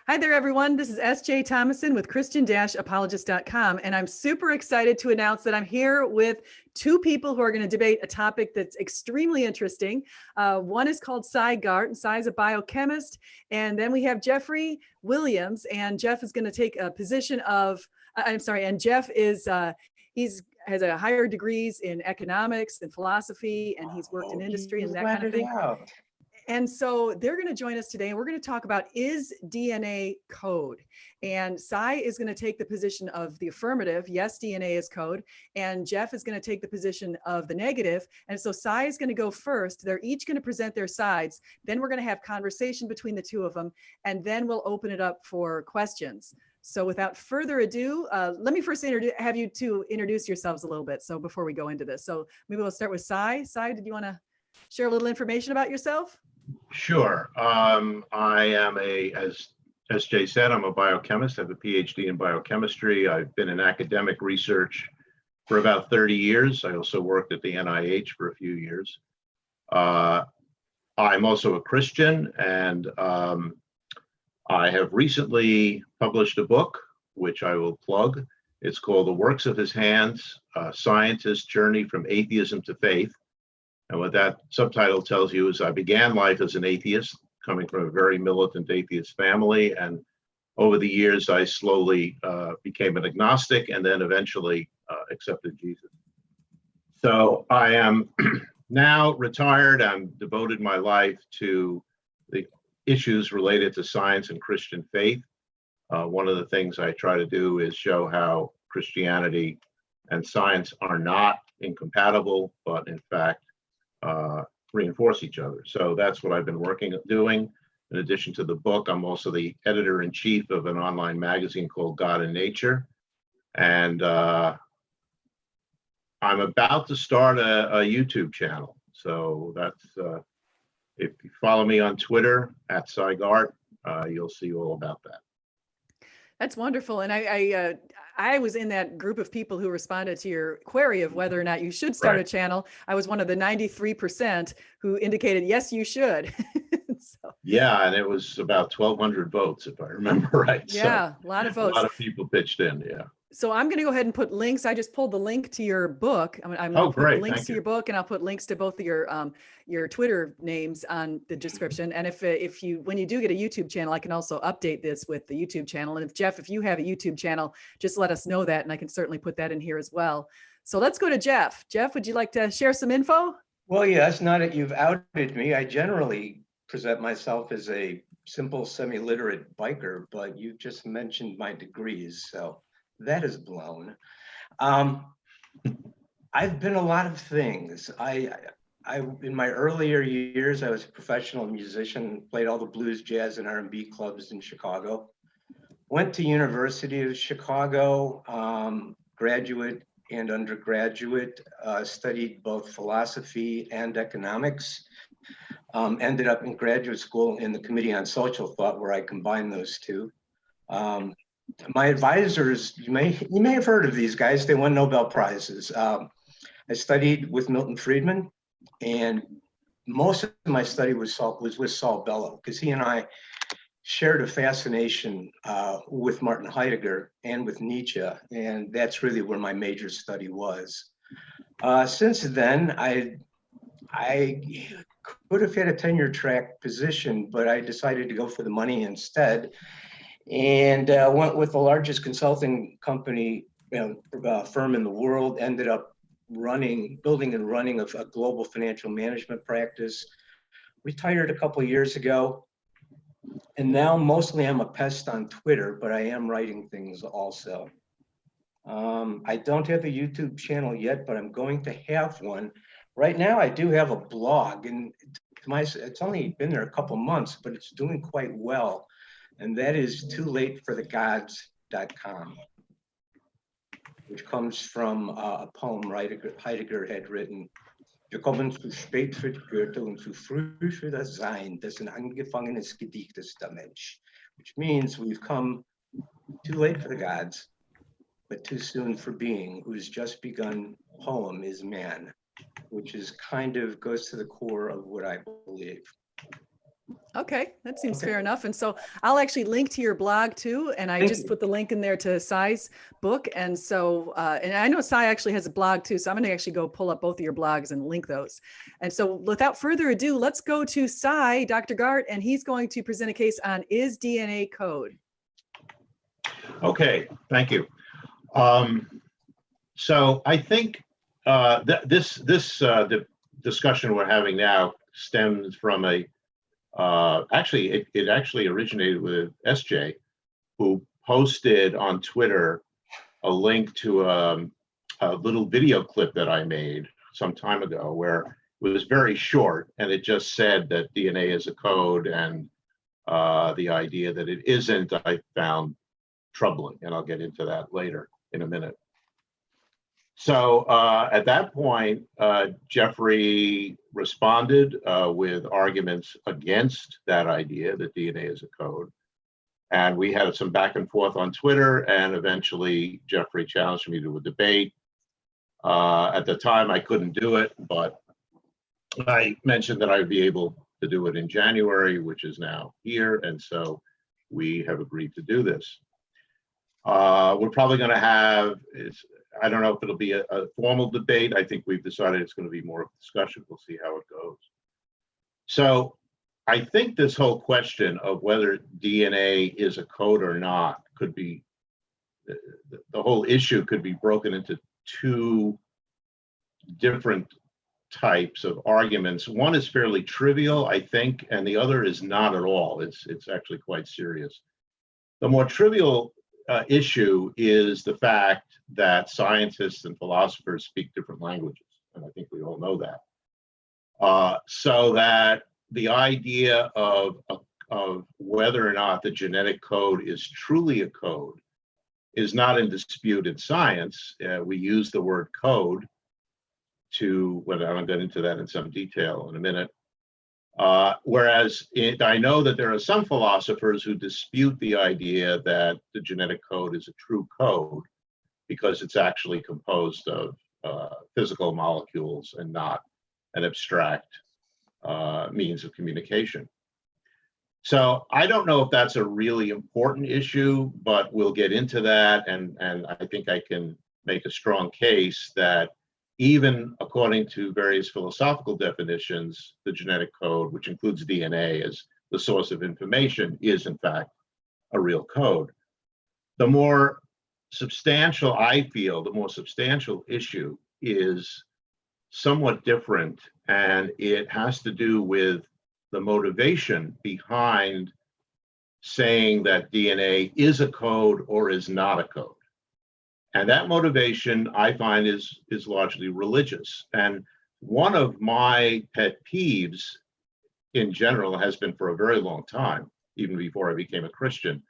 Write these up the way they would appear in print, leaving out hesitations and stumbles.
Hi there, everyone. This is S.J. Thomason with Christian-Apologist.com, and I'm super excited to announce that I'm here with two people who are going to debate a topic that's extremely interesting. One is called Garte, and Cy is a biochemist, and then we have Jeffrey Williams, and Jeff is going to take a position of, and Jeff is has a higher degrees in economics and philosophy, and he's worked in industry and that kind of thing. And so they're going to join us today, and we're going to talk about, is DNA code? And Cy is going to take the position of the affirmative, yes, DNA is code, and Jeff is going to take the position of the negative. And so Cy is going to go first. They're each going to present their sides. Then we're going to have conversation between the two of them, and then we'll open it up for questions. So without further ado, let me first have you two introduce yourselves a little bit. So before we go into this, so maybe we'll start with Cy. Cy, did you want to share a little information about yourself? Sure. I am as Jay said, I'm a biochemist. I have a PhD in biochemistry. I've been in academic research for about 30 years. I also worked at the NIH for a few years. I'm also a Christian, and I have recently published a book, which I will plug. It's called The Works of His Hands, A Scientist's Journey from Atheism to Faith. And what that subtitle tells you is I began life as an atheist, coming from a very militant atheist family. And over the years, I slowly became an agnostic and then eventually accepted Jesus. So I am now retired. I'm devoted my life to the issues related to science and Christian faith. One of the things I try to do is show how Christianity and science are not incompatible, but in fact, reinforce each other. So that's what I've been doing. In addition to the book, I'm also the editor-in-chief of an online magazine called God and Nature. And I'm about to start a YouTube channel. So that's, if you follow me on Twitter at @CyGarte, you'll see all about that. That's wonderful. And I was in that group of people who responded to your query of whether or not you should start a channel. I was one of the 93% who indicated, yes, you should. So, yeah, and it was about 1,200 votes, if I remember right. Yeah, so a lot of votes. A lot of people pitched in, yeah. So I'm going to go ahead and put links. I just pulled the link to your book. I'm going to put links to your book, and I'll put links to both of your Twitter names on the description. And if you, when you do get a YouTube channel, I can also update this with the YouTube channel. And if you have a YouTube channel, just let us know that, and I can certainly put that in here as well. So let's go to Jeff. Jeff, would you like to share some info? Well, yes, now that you've outed me, I generally present myself as a simple semi-literate biker, but you just mentioned my degrees, so that is blown. I've been a lot of things. I in my earlier years, I was a professional musician, played all the blues, jazz, and R&B clubs in Chicago. Went to University of Chicago, graduate and undergraduate, studied both philosophy and economics. Ended up in graduate school in the Committee on Social Thought, where I combined those two. My advisors, you may have heard of these guys. They won Nobel Prizes. I studied with Milton Friedman, and most of my study was with Saul Bellow, because he and I shared a fascination with Martin Heidegger and with Nietzsche, and that's really where my major study was. Since then, I could have had a tenure track position, but I decided to go for the money instead, and went with the largest consulting company firm in the world. Ended up building and running a global financial management practice. Retired a couple of years ago, and now mostly I'm a pest on Twitter, but I am writing things also. I don't have a YouTube channel yet, but I'm going to have one. Right now, I do have a blog, and it's only been there a couple months, but it's doing quite well. And that is toolateforthegods.com, which comes from a poem Heidegger had written. Wir kommen zu spät für die Goethe und zu früh für das Sein, das ein angefangenes Gedicht ist der Mensch. Which means we've come too late for the gods, but too soon for being, whose just begun poem is man, which is goes to the core of what I believe. Okay, that seems Okay. fair enough. And so I'll actually link to your blog too. And I Thank just you. put the link in there to Sai's book. And so, and I know Sai actually has a blog too. So I'm going to actually go pull up both of your blogs and link those. And so without further ado, let's go to Sai, Dr. Garte, and he's going to present a case on is DNA code? Okay, thank you. So I think this discussion we're having now stems from a actually it actually originated with SJ, who posted on Twitter a link to a little video clip that I made some time ago, where it was very short and it just said that DNA is a code, and the idea that it isn't, I found troubling, and I'll get into that later in a minute. So at that point, Jeffrey responded with arguments against that idea that DNA is a code. And we had some back and forth on Twitter, and eventually Jeffrey challenged me to a debate. At the time, I couldn't do it, but I mentioned that I would be able to do it in January, which is now here. And so we have agreed to do this. We're probably going to have, I don't know if it'll be a formal debate. I think we've decided it's going to be more of a discussion. We'll see how it goes. So I think this whole question of whether DNA is a code or not could be, the whole issue could be broken into two different types of arguments. One is fairly trivial, I think, and the other is not at all. It's actually quite serious. The more trivial issue is the fact that scientists and philosophers speak different languages, and I think we all know that. So that the idea of whether or not the genetic code is truly a code is not in dispute in science. We use the word code to, well, I'll get into that in some detail in a minute. Whereas I know that there are some philosophers who dispute the idea that the genetic code is a true code because it's actually composed of physical molecules and not an abstract means of communication. So I don't know if that's a really important issue, but we'll get into that. And I think I can make a strong case that even according to various philosophical definitions, the genetic code, which includes DNA as the source of information, is in fact a real code. The more substantial, I feel, the more substantial issue is somewhat different, and it has to do with the motivation behind saying that DNA is a code or is not a code. And that motivation, I find, is largely religious. And one of my pet peeves in general has been for a very long time, even before I became a Christian,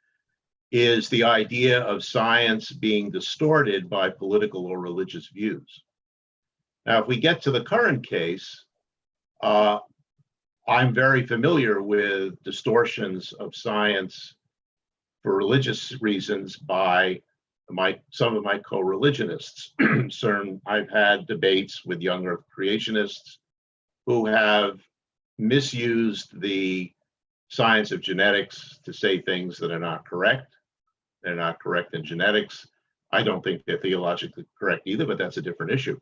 is the idea of science being distorted by political or religious views. Now, if we get to the current case, I'm very familiar with distortions of science for religious reasons by some of my co-religionists. I've had debates with young Earth creationists who have misused the science of genetics to say things that are not correct. They're not correct in genetics. I don't think they're theologically correct either, but that's a different issue.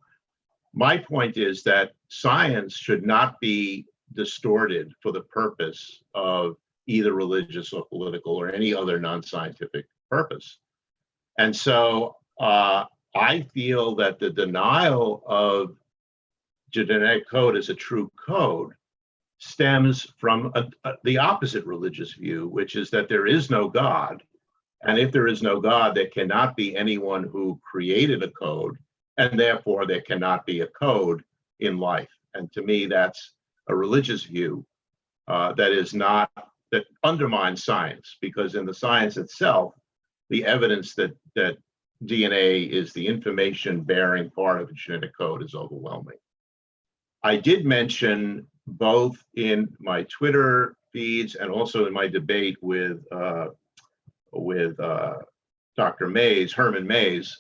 My point is that science should not be distorted for the purpose of either religious or political or any other non-scientific purpose. And so I feel that the denial of genetic code as a true code stems from the opposite religious view, which is that there is no God. And if there is no God, there cannot be anyone who created a code, and therefore there cannot be a code in life. And to me, that's a religious view that undermines science, because in the science itself, the evidence that DNA is the information bearing part of the genetic code is overwhelming. I did mention both in my Twitter feeds and also in my debate with Dr. Mays, Herman Mays,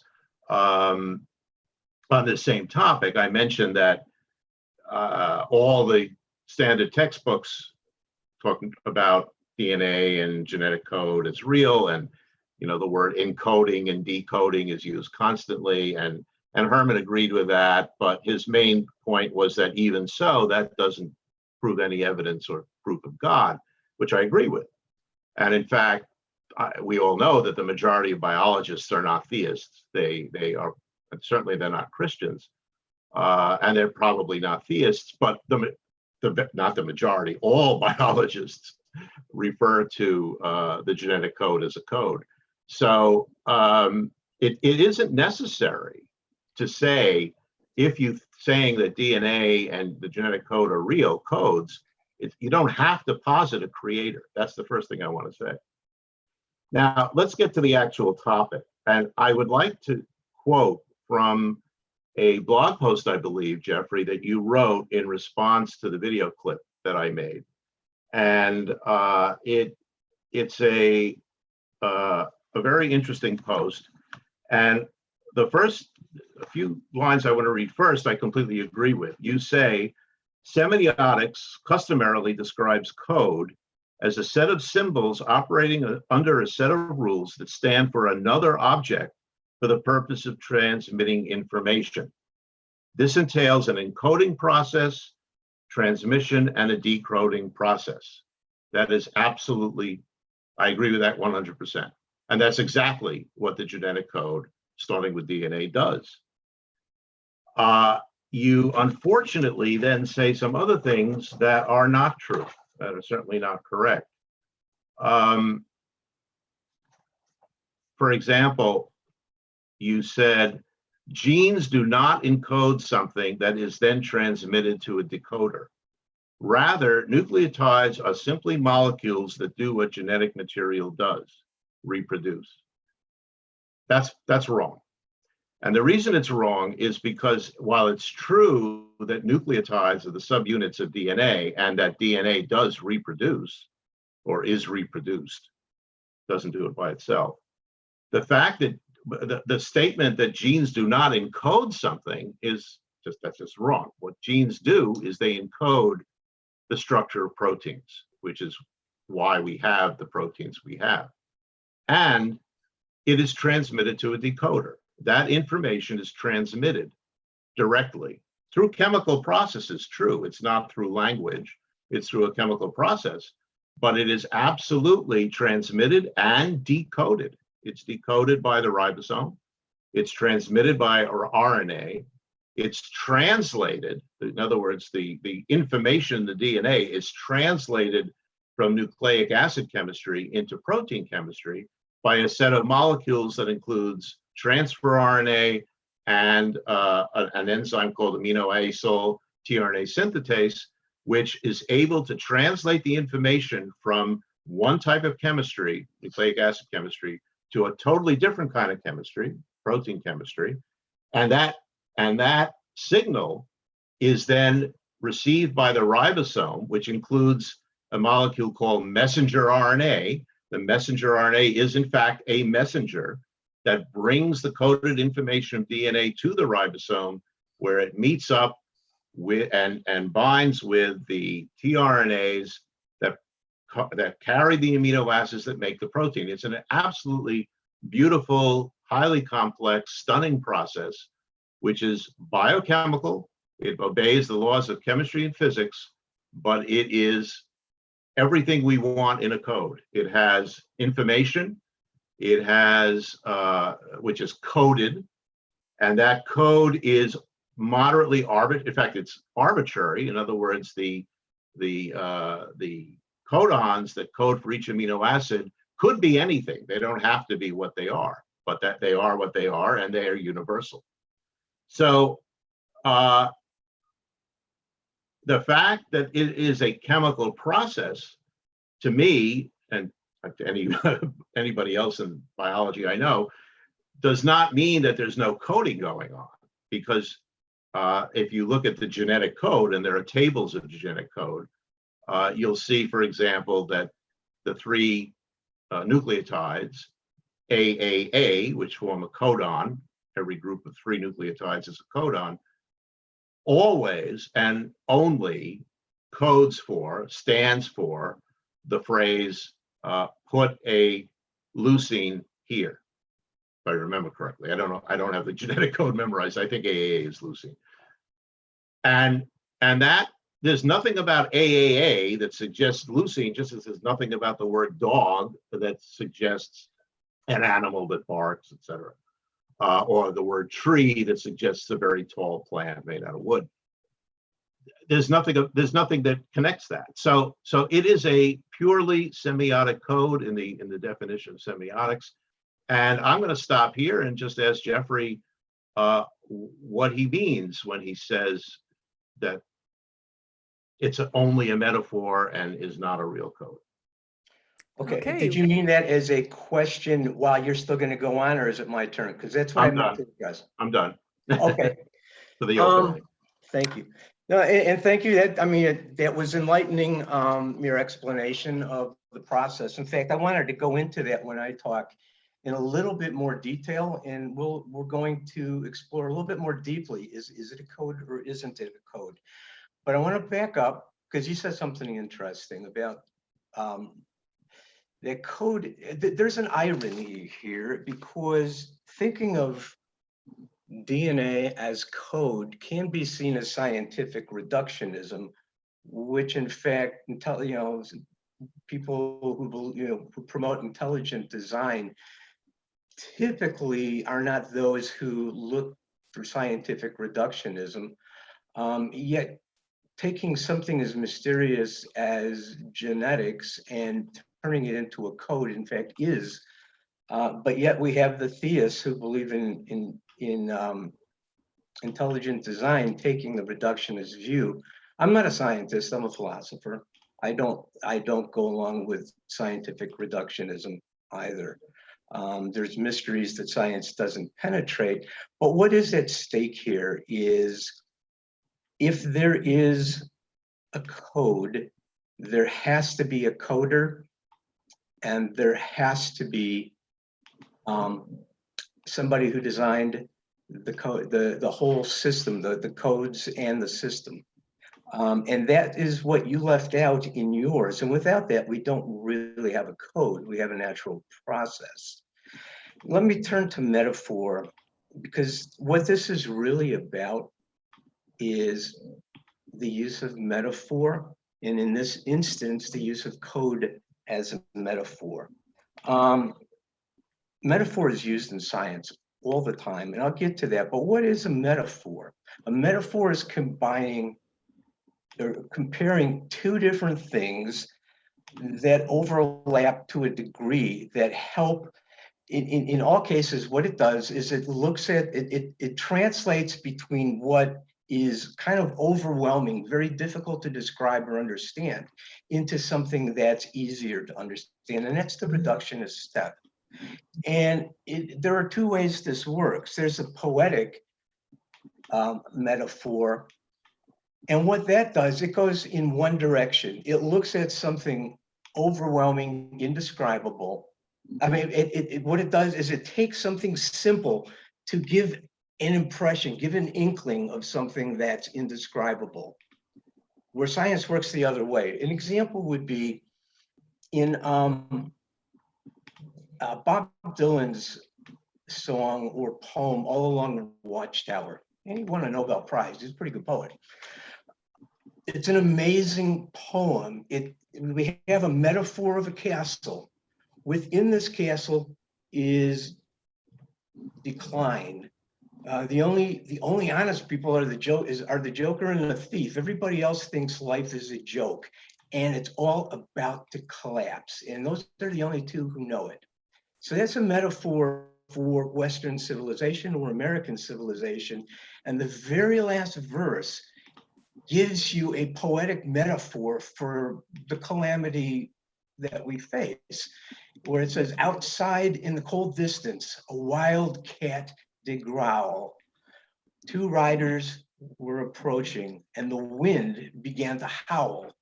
on the same topic. I mentioned that all the standard textbooks talking about DNA and genetic code as real, and the word encoding and decoding is used constantly, and Herman agreed with that, but his main point was that even so, that doesn't prove any evidence or proof of God, which I agree with. And in fact, we all know that the majority of biologists are not theists. They are, certainly they're not Christians, and they're probably not theists, but not the majority. All biologists refer to the genetic code as a code. So it isn't necessary to say, if you saying that DNA and the genetic code are real codes, you don't have to posit a creator. That's the first thing I want to say. Now, let's get to the actual topic. And I would like to quote from a blog post, I believe, Jeffrey, that you wrote in response to the video clip that I made. And it's a very interesting post. And a few lines I want to read first, I completely agree with. You say, semiotics customarily describes code as a set of symbols operating under a set of rules that stand for another object for the purpose of transmitting information. This entails an encoding process, transmission, and a decoding process. That is absolutely, I agree with that 100%. And that's exactly what the genetic code, starting with DNA, does. You unfortunately then say some other things that are not true, that are certainly not correct. For example, you said genes do not encode something that is then transmitted to a decoder. Rather, nucleotides are simply molecules that do what genetic material does, reproduce. That's wrong. And the reason it's wrong is because while it's true that nucleotides are the subunits of DNA and that DNA does reproduce or is reproduced, doesn't do it by itself, the fact that the statement that genes do not encode something that's just wrong. What genes do is they encode the structure of proteins, which is why we have the proteins we have. And it is transmitted to a decoder. That information is transmitted directly through chemical processes. True, it's not through language, it's through a chemical process, but it is absolutely transmitted and decoded. It's decoded by the ribosome, it's transmitted by RNA, it's translated. In other words, the information, the DNA, is translated from nucleic acid chemistry into protein chemistry by a set of molecules that includes transfer RNA and an enzyme called aminoacyl tRNA synthetase, which is able to translate the information from one type of chemistry, nucleic acid chemistry, to a totally different kind of chemistry, protein chemistry. And that signal is then received by the ribosome, which includes a molecule called messenger RNA. The messenger RNA is in fact a messenger that brings the coded information of DNA to the ribosome, where it meets up with and binds with the tRNAs that carry the amino acids that make the protein. It's an absolutely beautiful, highly complex, stunning process, which is biochemical. It obeys the laws of chemistry and physics, but it is everything we want in a code. It has information, it has, which is coded, and that code is moderately arbitrary. In fact, it's arbitrary. In other words, the codons that code for each amino acid could be anything. They don't have to be what they are, but that they are what they are, and they are universal. So the fact that it is a chemical process, to me, and to anybody else in biology I know, does not mean that there's no coding going on. Because if you look at the genetic code, and there are tables of genetic code, you'll see, for example, that the three nucleotides, AAA, which form a codon, every group of three nucleotides is a codon, always and only stands for the phrase, put a leucine here, if I remember correctly. I don't know. I don't have the genetic code memorized. I think AAA is leucine. And that there's nothing about AAA that suggests leucine, just as there's nothing about the word dog that suggests an animal that barks, etc. Or the word tree that suggests a very tall plant made out of wood. There's nothing that connects that. So it is a purely semiotic code in the definition of semiotics. And I'm going to stop here and just ask Jeffrey what he means when he says that it's only a metaphor and is not a real code. Okay. Did you mean that as a question while you're still going to go on, or is it my turn? Because that's what I meant to discuss. I'm done. Okay. For the opening. Thank you. No, and thank you. That, I mean, that was enlightening, your explanation of the process. In fact, I wanted to go into that when I talk in a little bit more detail, and we're going to explore a little bit more deeply. Is it a code or isn't it a code? But I want to back up because you said something interesting about that code. There's an irony here, because thinking of DNA as code can be seen as scientific reductionism, which in fact, people who promote intelligent design typically are not those who look for scientific reductionism. Yet taking something as mysterious as genetics and turning it into a code, in fact, is. But yet we have the theists who believe in intelligent design taking the reductionist view. I'm not a scientist, I'm a philosopher. I don't go along with scientific reductionism either. There's mysteries that science doesn't penetrate, but what is at stake here is, if there is a code, there has to be a coder, and there has to be somebody who designed the code, the whole system, the codes and the system. And that is what you left out in yours. And without that, we don't really have a code. We have a natural process. Let me turn to metaphor, because what this is really about is the use of metaphor, and in this instance, the use of code as a metaphor. Metaphor is used in science all the time, and I'll get to that, but what is a metaphor? A metaphor is combining or comparing two different things that overlap to a degree that help. In all cases, what it does is it looks at, it translates between what is kind of overwhelming, very difficult to describe or understand, into something that's easier to understand, and that's the reductionist step. And there are two ways this works. There's a poetic metaphor, and what that does, it goes in one direction. It looks at something overwhelming, indescribable. I mean, what it does is it takes something simple to give an impression, give an inkling of something that's indescribable, where science works the other way. An example would be in Bob Dylan's song or poem, All Along the Watchtower. And he won a Nobel Prize. He's a pretty good poet. It's an amazing poem. We have a metaphor of a castle. Within this castle is decline. The only honest people are the Joker and the thief. Everybody else thinks life is a joke, and it's all about to collapse. And those are the only two who know it. So that's a metaphor for Western civilization or American civilization. And the very last verse gives you a poetic metaphor for the calamity that we face, where it says, outside in the cold distance, a wild cat did growl. Two riders were approaching, and the wind began to howl.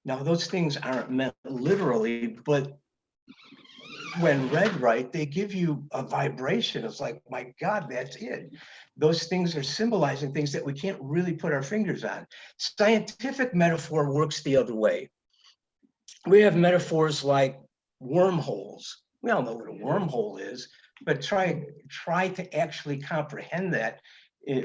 Now, those things aren't meant literally, but when read right, they give you a vibration. It's like, my God, that's it. Those things are symbolizing things that we can't really put our fingers on. Scientific metaphor works the other way. We have metaphors like wormholes. We all know what a wormhole is, but try to actually comprehend that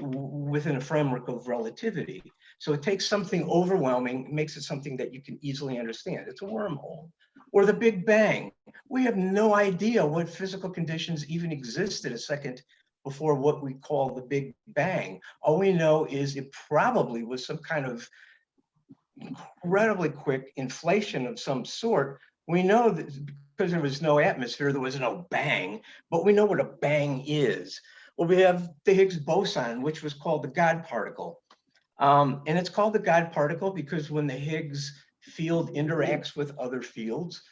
within a framework of relativity. So it takes something overwhelming, makes it something that you can easily understand. It's a wormhole. Or the Big Bang. We have no idea what physical conditions even existed a second before what we call the Big Bang. All we know is it probably was some kind of incredibly quick inflation of some sort. We know that because there was no atmosphere, there was no bang, but we know what a bang is. Well, we have the Higgs boson, which was called the God particle. And it's called the God particle because when the Higgs field interacts with other fields,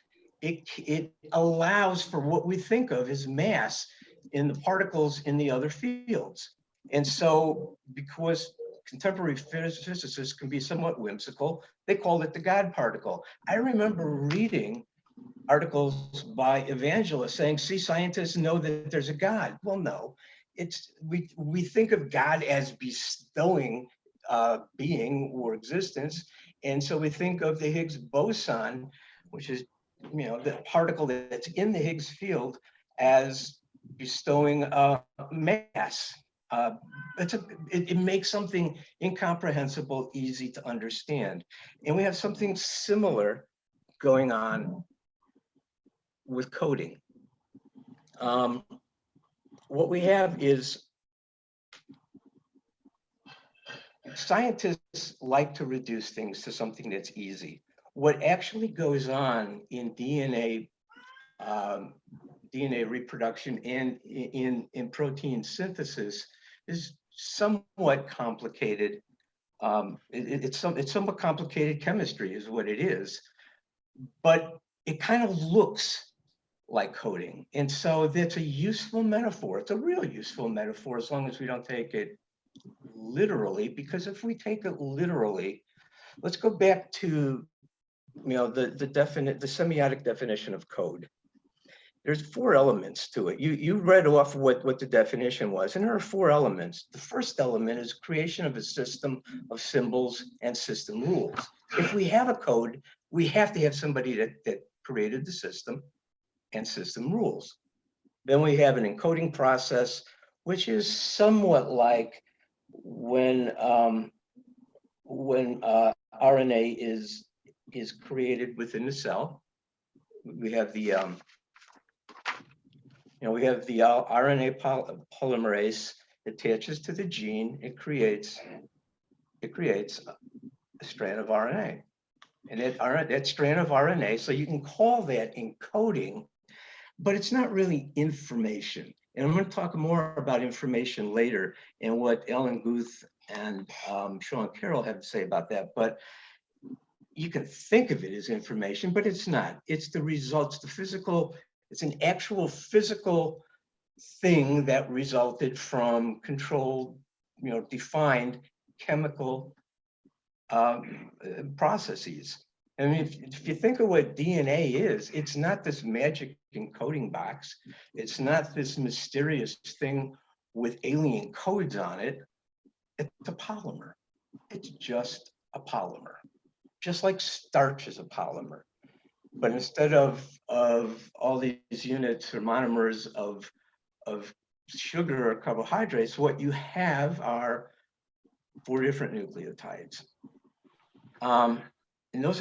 it allows for what we think of as mass in the particles in the other fields. And so because contemporary physicists can be somewhat whimsical, they called it the God particle. I remember reading articles by evangelists saying, see, scientists know that there's a God. Well, no, we think of God as bestowing being or existence. And so we think of the Higgs boson, which is, the particle that's in the Higgs field, as bestowing mass. It makes something incomprehensible easy to understand. And we have something similar going on with coding. What we have is scientists like to reduce things to something that's easy. What actually goes on in DNA reproduction and in protein synthesis is somewhat complicated. It's somewhat complicated chemistry is what it is, but it kind of looks like coding. And so that's a useful metaphor. It's a real useful metaphor as long as we don't take it literally, because if we take it literally, let's go back to the semiotic definition of code. There's 4 elements to it. You read off what the definition was, and there are 4 elements. The first element is creation of a system of symbols and system rules. If we have a code, we have to have somebody that created the system and system rules. Then we have an encoding process, which is somewhat like when RNA is created within the cell. We have the RNA polymerase attaches to the gene. It creates a strand of RNA, and that strand of RNA. So you can call that encoding, but it's not really information. And I'm going to talk more about information later and what Alan Guth and Sean Carroll have to say about that. But you can think of it as information, but it's not. It's the results, the physical. It's an actual physical thing that resulted from controlled, defined chemical processes. I mean, if you think of what DNA is, it's not this magic encoding box. It's not this mysterious thing with alien codes on it. It's a polymer. It's just a polymer, just like starch is a polymer. But instead of all these units or monomers of sugar or carbohydrates, what you have are 4 different nucleotides. And those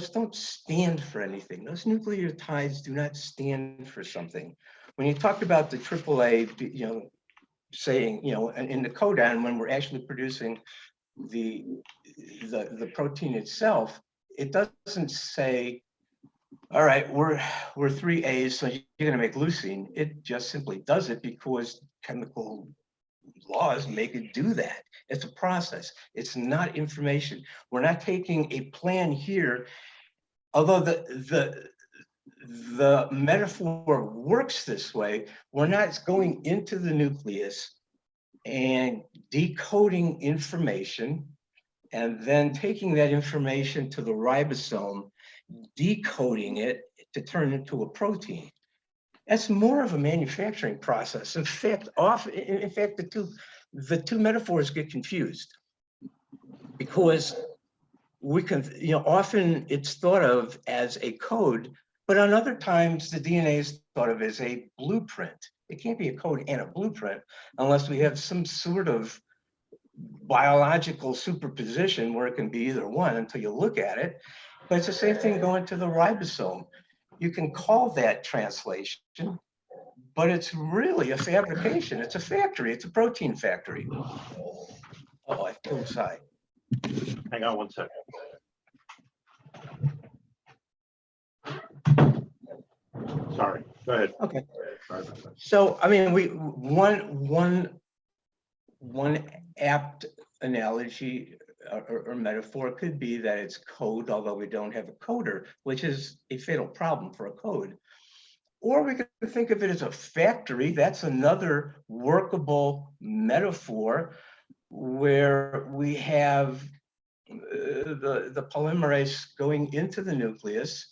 don't stand for anything. Those nucleotides do not stand for something. When you talk about the AAA, saying, in the codon, when we're actually producing the protein itself, it doesn't say, all right, we're 3 A's, so you're going to make leucine. It just simply does it because chemical laws make it do that. It's a process. It's not information. We're not taking a plan here, although the metaphor works this way. We're not going into the nucleus and decoding information and then taking that information to the ribosome, decoding it to turn it into a protein. That's more of a manufacturing process. In fact, the two metaphors get confused because we can, often it's thought of as a code, but on other times the DNA is thought of as a blueprint. It can't be a code and a blueprint unless we have some sort of biological superposition where it can be either one until you look at it. But it's the same thing going to the ribosome. You can call that translation, but it's really a fabrication. It's a factory. It's a protein factory. Oh, I feel inside. Hang on one second. Sorry, go ahead. Okay. Sorry about that. So, I mean, one apt analogy or metaphor could be that it's code, although we don't have a coder, which is a fatal problem for a code. Or we could think of it as a factory. That's another workable metaphor where we have the polymerase going into the nucleus,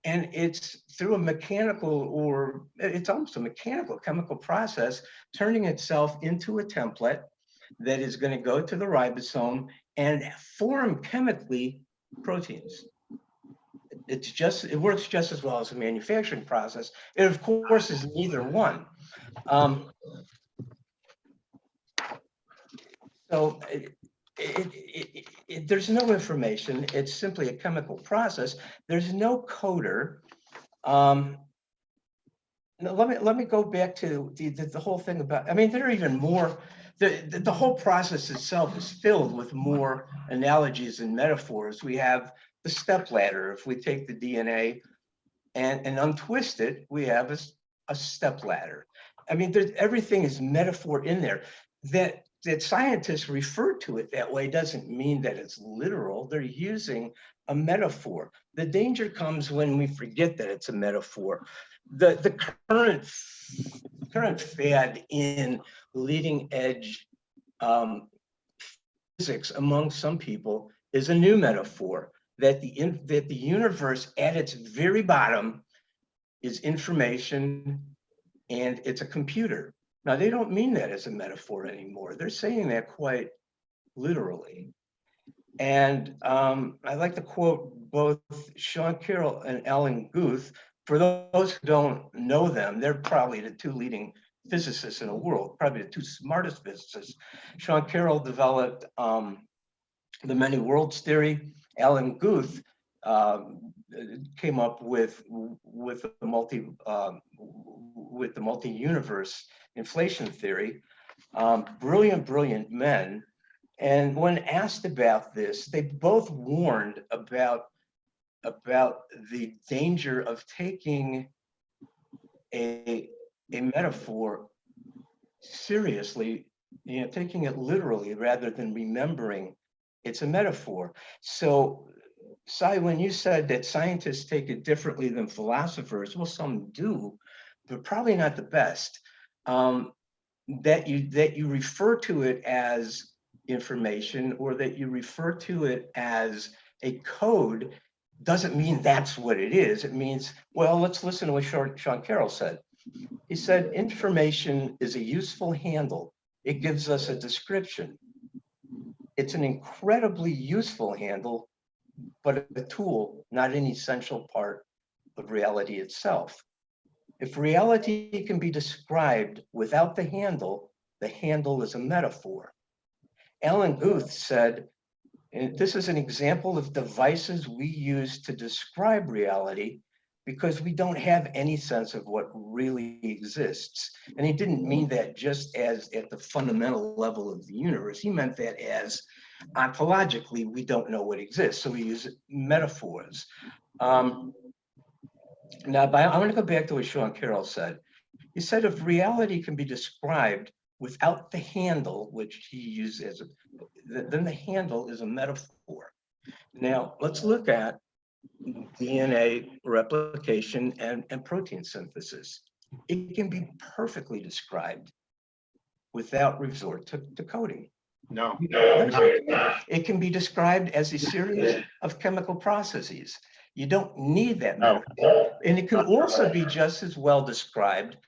and it's through a mechanical, or it's almost a mechanical chemical process, turning itself into a template that is going to go to the ribosome and form chemically proteins. It works just as well as a manufacturing process. It, of course, is neither one. So there's no information. It's simply a chemical process. There's no coder. Let me go back to the whole thing about, I mean, there are even more, the whole process itself is filled with more analogies and metaphors. We have the step ladder. If we take the DNA and untwist it, we have a step ladder. I mean, everything is metaphor in there. That scientists refer to it that way doesn't mean that it's literal. They're using a metaphor. The danger comes when we forget that it's a metaphor. The current fad in leading edge physics among some people is a new metaphor, that the universe at its very bottom is information and it's a computer. Now, they don't mean that as a metaphor anymore. They're saying that quite literally. And I like to quote both Sean Carroll and Alan Guth. For those who don't know them, they're probably the two leading physicists in the world, probably the two smartest physicists. Sean Carroll developed the many worlds theory. Alan Guth came up with the multi-universe inflation theory. Brilliant men. And when asked about this, they both warned about the danger of taking a metaphor seriously, taking it literally rather than remembering it's a metaphor. So, Sai, when you said that scientists take it differently than philosophers, well, some do, but probably not the best. That you refer to it as information, or that you refer to it as a code, doesn't mean that's what it is. It means, well, let's listen to what Sean Carroll said. He said, information is a useful handle. It gives us a description. It's an incredibly useful handle, but a tool, not an essential part of reality itself. If reality can be described without the handle is a metaphor. Alan Guth said, and this is an example of devices we use to describe reality because we don't have any sense of what really exists. And he didn't mean that just as at the fundamental level of the universe. He meant that as ontologically, we don't know what exists. So we use metaphors. Now, I'm going to go back to what Sean Carroll said. He said, if reality can be described without the handle, which he used as then the handle is a metaphor. Now, let's look at DNA replication and protein synthesis. It can be perfectly described without resort to coding. No. It can be described as a series of chemical processes. You don't need that metaphor. And it can also be just as well described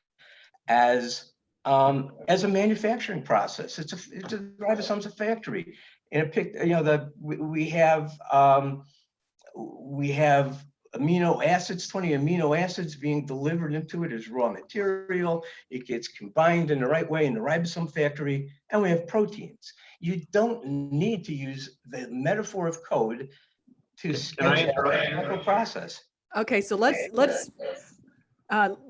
as a manufacturing process. The ribosome's a factory. And it picked, you know, we have amino acids, 20 amino acids being delivered into it as raw material. It gets combined in the right way in the ribosome factory, and we have proteins. You don't need to use the metaphor of code to sketch out a chemical process. Okay, so let's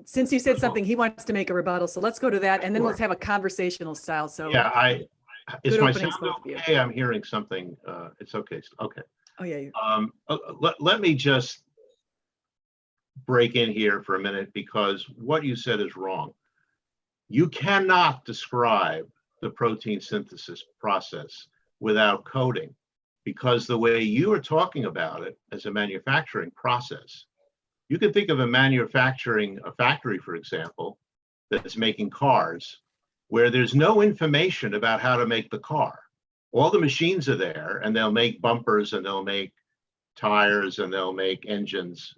since you said something, he wants to make a rebuttal, so let's go to that, and then let's have a conversational style. So Yeah, is good my openings, sound both of you. okay? I'm hearing something. It's okay. Okay. Oh yeah. Let me just break in here for a minute, because what you said is wrong. You cannot describe the protein synthesis process without coding, because the way you are talking about it as a manufacturing process, you can think of a factory, for example, that's making cars, where there's no information about how to make the car. All the machines are there, and they'll make bumpers, and they'll make tires, and they'll make engines,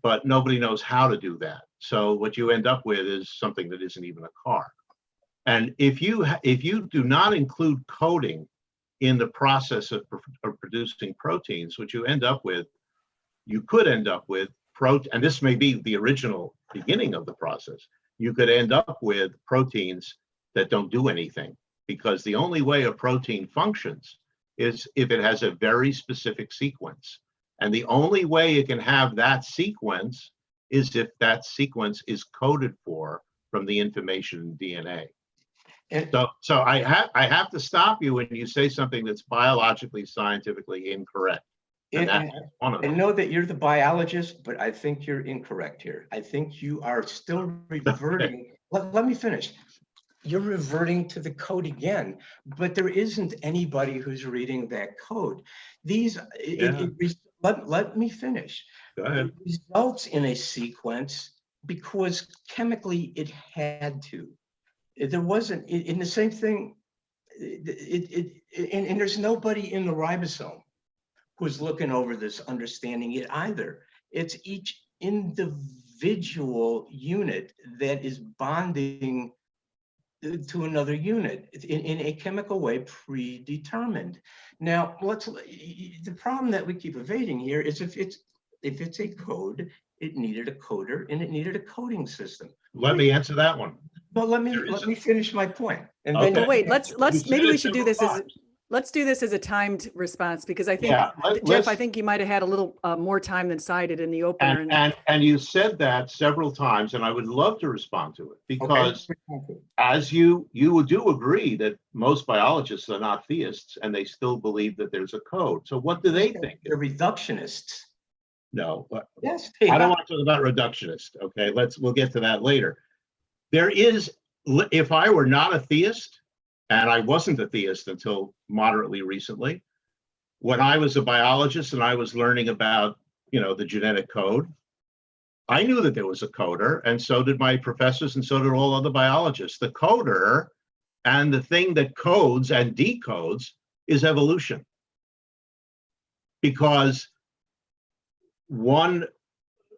but nobody knows how to do that. So what you end up with is something that isn't even a car. And if you do not include coding in the process of producing proteins, what you could end up with and this may be the original beginning of the process, you could end up with proteins that don't do anything, because the only way a protein functions is if it has a very specific sequence. And the only way it can have that sequence is if that sequence is coded for from the information in DNA. So I have to stop you when you say something that's biologically, scientifically incorrect. And that's one of them. I know that you're the biologist, but I think you're incorrect here. I think you are still reverting. Let me finish. You're reverting to the code again, but there isn't anybody who's reading that code. Let me finish. Go ahead. It results in a sequence because chemically it had to. There wasn't in the same thing. And there's nobody in the ribosome who's looking over this, understanding it either. It's each individual unit that is bonding to another unit in a chemical way predetermined. Now, the problem that we keep evading here is if it's a code, it needed a coder and it needed a coding system. Let me answer that one. But let me finish my point. And Okay. then Well, wait, maybe we should do this let's do this as a timed response, because I think, Jeff, I think you might have had a little more time than cited in the opener. And you said that several times, and I would love to respond to it, because as you do agree that most biologists are not theists, and they still believe that there's a code. So what do they think? They're reductionists. No, Yes. I don't want to talk about reductionist. Okay, we'll get to that later. If I were not a theist, and I wasn't a theist until moderately recently, when I was a biologist and I was learning about, the genetic code, I knew that there was a coder, and so did my professors, and so did all other biologists. The coder and the thing that codes and decodes is evolution. Because one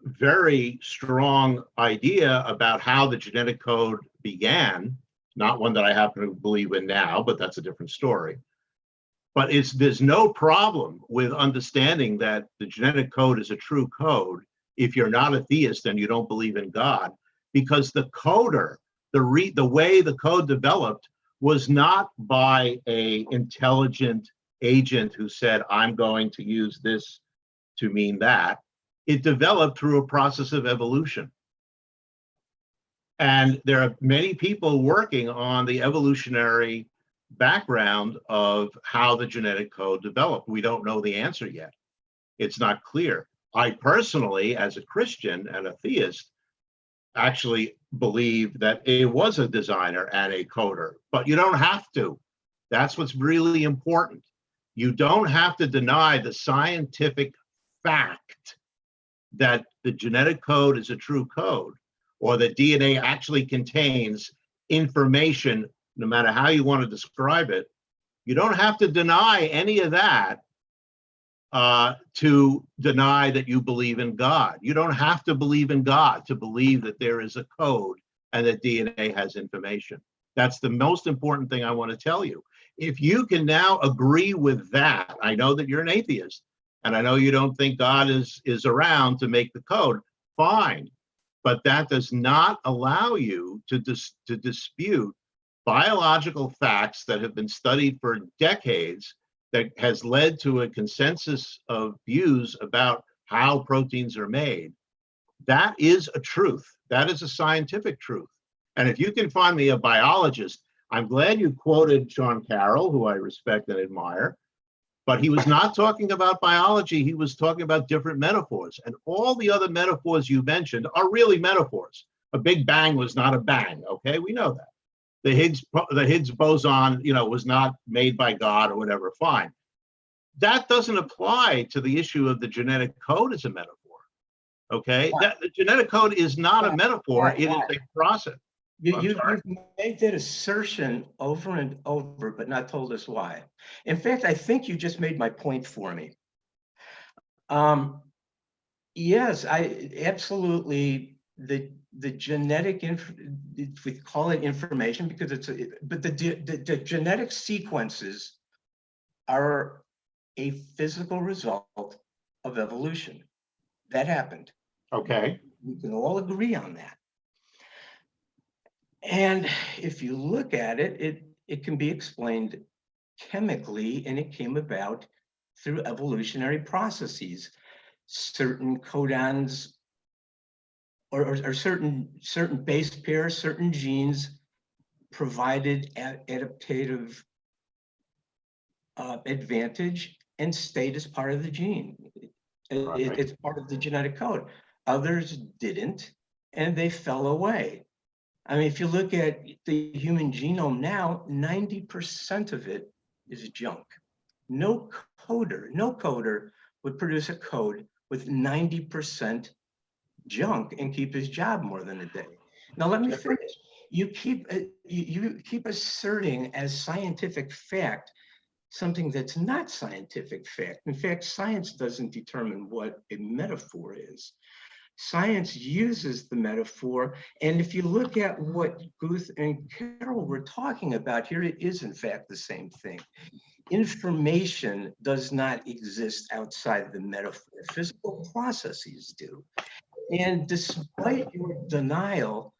very strong idea about how the genetic code began, not one that I happen to believe in now, but that's a different story. But there's no problem with understanding that the genetic code is a true code if you're not a theist and you don't believe in God, because the coder, the way the code developed was not by an intelligent agent who said, I'm going to use this to mean that. It developed through a process of evolution. And there are many people working on the evolutionary background of how the genetic code developed. We don't know the answer yet. It's not clear. I personally, as a Christian and a theist, actually believe that it was a designer and a coder, but you don't have to. That's what's really important. You don't have to deny the scientific fact that the genetic code is a true code, or that DNA actually contains information, no matter how you want to describe it. You don't have to deny any of that to deny that you believe in God. You don't have to believe in God to believe that there is a code and that DNA has information. That's the most important thing I want to tell you. if you can now agree with that, I know that you're an atheist, and I know you don't think God is around to make the code, fine. But that does not allow you to dispute biological facts that have been studied for decades, that has led to a consensus of views about how proteins are made. That is a truth. That is a scientific truth. And if you can find me a biologist, I'm glad you quoted Sean Carroll, who I respect and admire, but he was not talking about biology. He was talking about different metaphors. And all the other metaphors you mentioned are really metaphors. A big bang was not a bang, okay? We know that. The Higgs boson, was not made by God or whatever, fine. That doesn't apply to the issue of the genetic code as a metaphor, okay? The genetic code is not a metaphor, it is a process. You've made that assertion over and over, but not told us why. In fact, I think you just made my point for me. Yes, I absolutely, the genetic, we call it information because but the genetic sequences are a physical result of evolution. That happened. Okay. We can all agree on that. And if you look at it, it can be explained chemically, and it came about through evolutionary processes. Certain codons or certain base pairs, certain genes provided adaptive advantage and stayed as part of the gene. It's part of the genetic code. Others didn't, and they fell away. I mean, if you look at the human genome now, 90% of it is junk. No coder would produce a code with 90% junk and keep his job more than a day. Now let me finish. You keep asserting as scientific fact something that's not scientific fact. In fact, science doesn't determine what a metaphor is. Science uses the metaphor, and if you look at what Guth and Carroll were talking about here, it is in fact the same thing. Information does not exist outside the metaphor. Physical processes do. And despite your denial,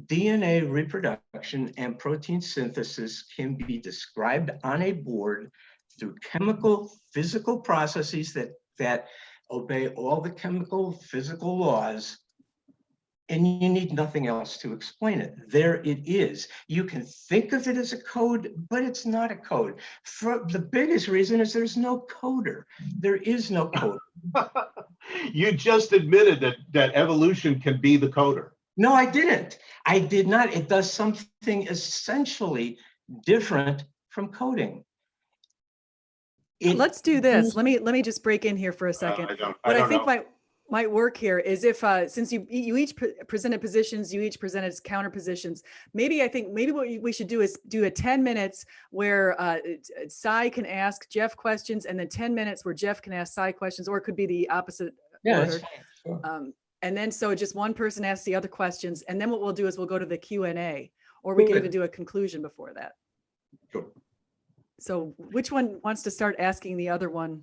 DNA reproduction and protein synthesis can be described on a board through chemical, physical processes that obey all the chemical, physical laws, and you need nothing else to explain it. There it is. You can think of it as a code, but it's not a code. For the biggest reason is there's no coder. There is no code. You just admitted that evolution can be the coder. No, I didn't. I did not. It does something essentially different from coding. Let's do this. Let me just break in here for a second. What I think might work here is if since you each presented positions, you each presented counter positions. Maybe what we should do is do a 10 minutes where Cy can ask Jeff questions, and then 10 minutes where Jeff can ask Cy questions, or it could be the opposite order. That's fine. Sure. And then so just one person asks the other questions, and then what we'll do is we'll go to the Q&A, or we can even do a conclusion before that. Sure. So which one wants to start asking the other one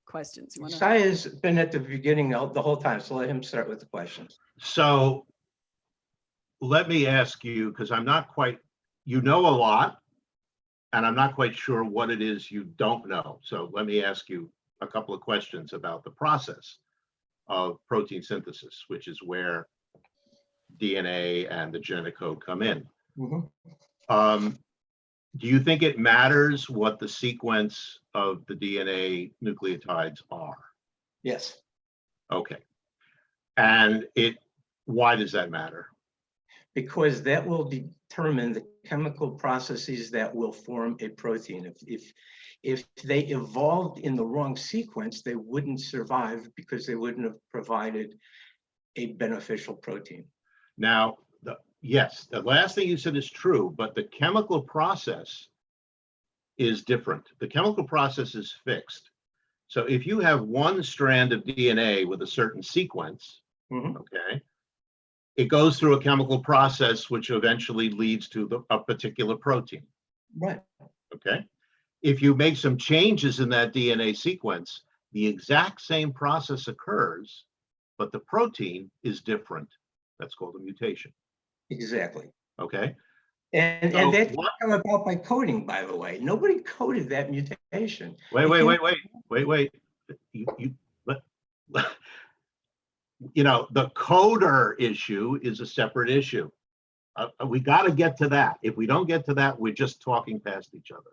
questions? Cy has been at the beginning the whole time, so let him start with the questions. So let me ask you, because I'm not quite, you know a lot, and I'm not quite sure what it is you don't know. So let me ask you a couple of questions about the process of protein synthesis, which is where DNA and the genetic code come in. Mm-hmm. Do you think it matters what the sequence of the DNA nucleotides are? Yes. Okay. And why does that matter? Because that will determine the chemical processes that will form a protein. If they evolved in the wrong sequence, they wouldn't survive because they wouldn't have provided a beneficial protein. Now, yes, the last thing you said is true, but the chemical process is different. The chemical process is fixed. So if you have one strand of DNA with a certain sequence, mm-hmm. Okay, it goes through a chemical process which eventually leads to a particular protein. Right. Okay. If you make some changes in that DNA sequence, the exact same process occurs, but the protein is different. That's called a mutation. Exactly. Okay. And So that what? came about by coding, by the way. Nobody coded that mutation. Wait. You let, the coder issue is a separate issue. We got to get to that. If we don't get to that, we're just talking past each other.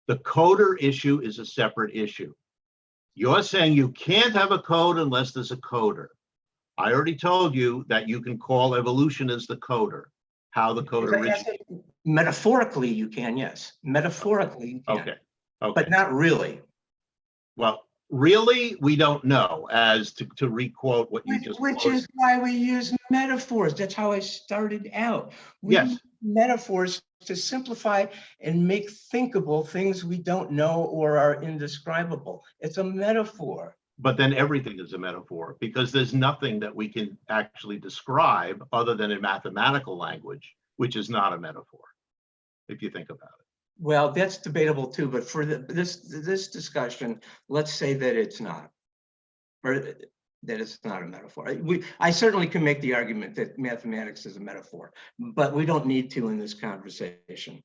The coder issue is a separate issue. You're saying you can't have a code unless there's a coder. I already told you that you can call evolution as the coder, how the code originates. Metaphorically, you can, yes. Metaphorically, you can. Okay. But not really. Well, really, we don't know, as to requote what you just Which quoted. is why we use metaphors. That's how I started out. We Yes. use metaphors to simplify and make thinkable things we don't know or are indescribable. It's a metaphor. But then everything is a metaphor, because there's nothing that we can actually describe other than in mathematical language, which is not a metaphor, if you think about it. Well, that's debatable too, but for this discussion, let's say that it's not, or that it's not a metaphor. I certainly can make the argument that mathematics is a metaphor, but we don't need to in this conversation.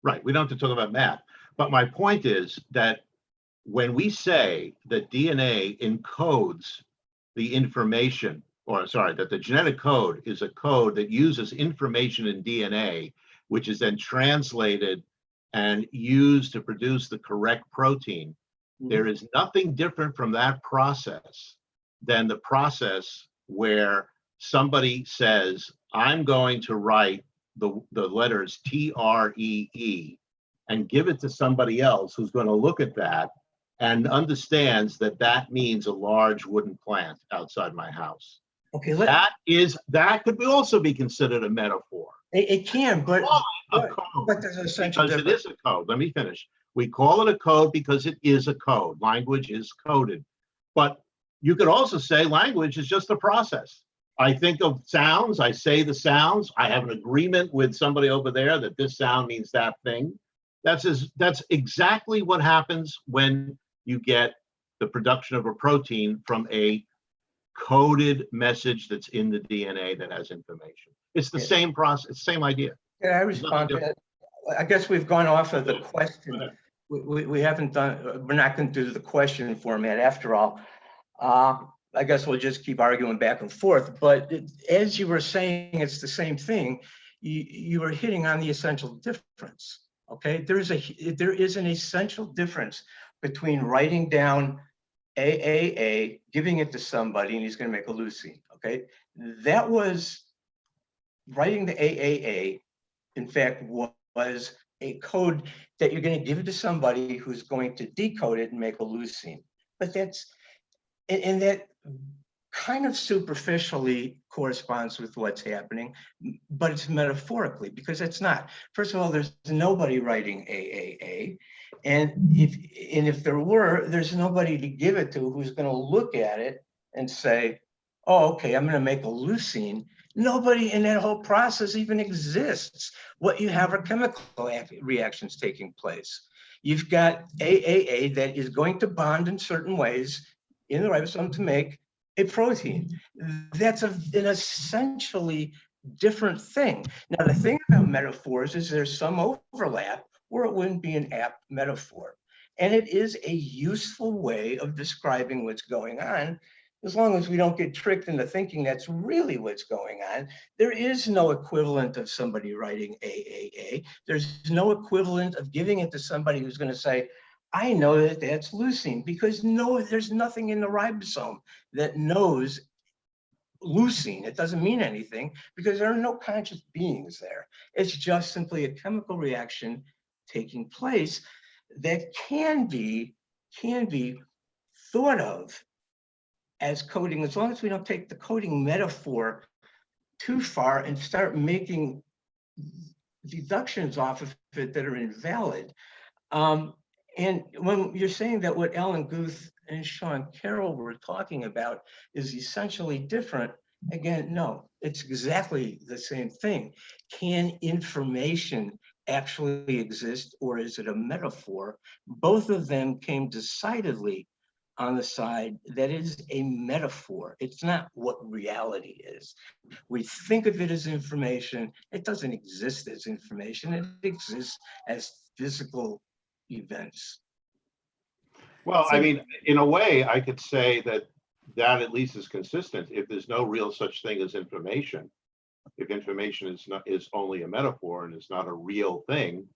Right, we don't have to talk about math. But my point is that when we say that DNA encodes the information, or sorry, that the genetic code is a code that uses information in DNA, which is then translated and used to produce the correct protein, there is nothing different from that process than the process where somebody says, I'm going to write the letters TREE and give it to somebody else who's going to look at that and understands that that means a large wooden plant outside my house. Okay, that could also be considered a metaphor. It can, but there's an essential because difference. it is a code. Let me finish. We call it a code because it is a code. Language is coded. But you could also say language is just a process. I think of sounds, I say the sounds, I have an agreement with somebody over there that this sound means that thing. That's exactly what happens when you get the production of a protein from a coded message that's in the DNA that has information. It's the same process, same idea. Can I respond to that? I guess we've gone off of the question. We haven't done, we're not going to do the question format after all. I guess we'll just keep arguing back and forth. But as you were saying, it's the same thing. You were hitting on the essential difference. Okay, there is an essential difference between writing down AAA, giving it to somebody, and he's going to make a leucine. Okay, that was writing the AAA. In fact, was a code that you're going to give it to somebody who's going to decode it and make a leucine. But that's, and that kind of superficially corresponds with what's happening, but it's metaphorically, because it's not. First of all, there's nobody writing AAA. And if there were, there's nobody to give it to who's going to look at it and say, oh, okay, I'm going to make a leucine. Nobody in that whole process even exists. What you have are chemical reactions taking place. You've got AAA that is going to bond in certain ways in the ribosome to make a protein. That's an essentially different thing. Now, the thing about metaphors is there's some overlap where it wouldn't be an apt metaphor. And it is a useful way of describing what's going on, as long as we don't get tricked into thinking that's really what's going on. There is no equivalent of somebody writing AAA. There's no equivalent of giving it to somebody who's going to say, I know that that's leucine, because there's nothing in the ribosome that knows leucine. It doesn't mean anything because there are no conscious beings there. It's just simply a chemical reaction taking place that can be thought of as coding, as long as we don't take the coding metaphor too far and start making deductions off of it that are invalid. And when you're saying that what Alan Guth and Sean Carroll were talking about is essentially different, again, no, it's exactly the same thing. Can information actually exist, or is it a metaphor? Both of them came decidedly on the side that is a metaphor. It's not what reality is. We think of it as information. It doesn't exist as information. It exists as physical events. Well, I So mean, in a way, I could say that that at least is consistent. If there's no real such thing as information, if information is only a metaphor and is not a real thing,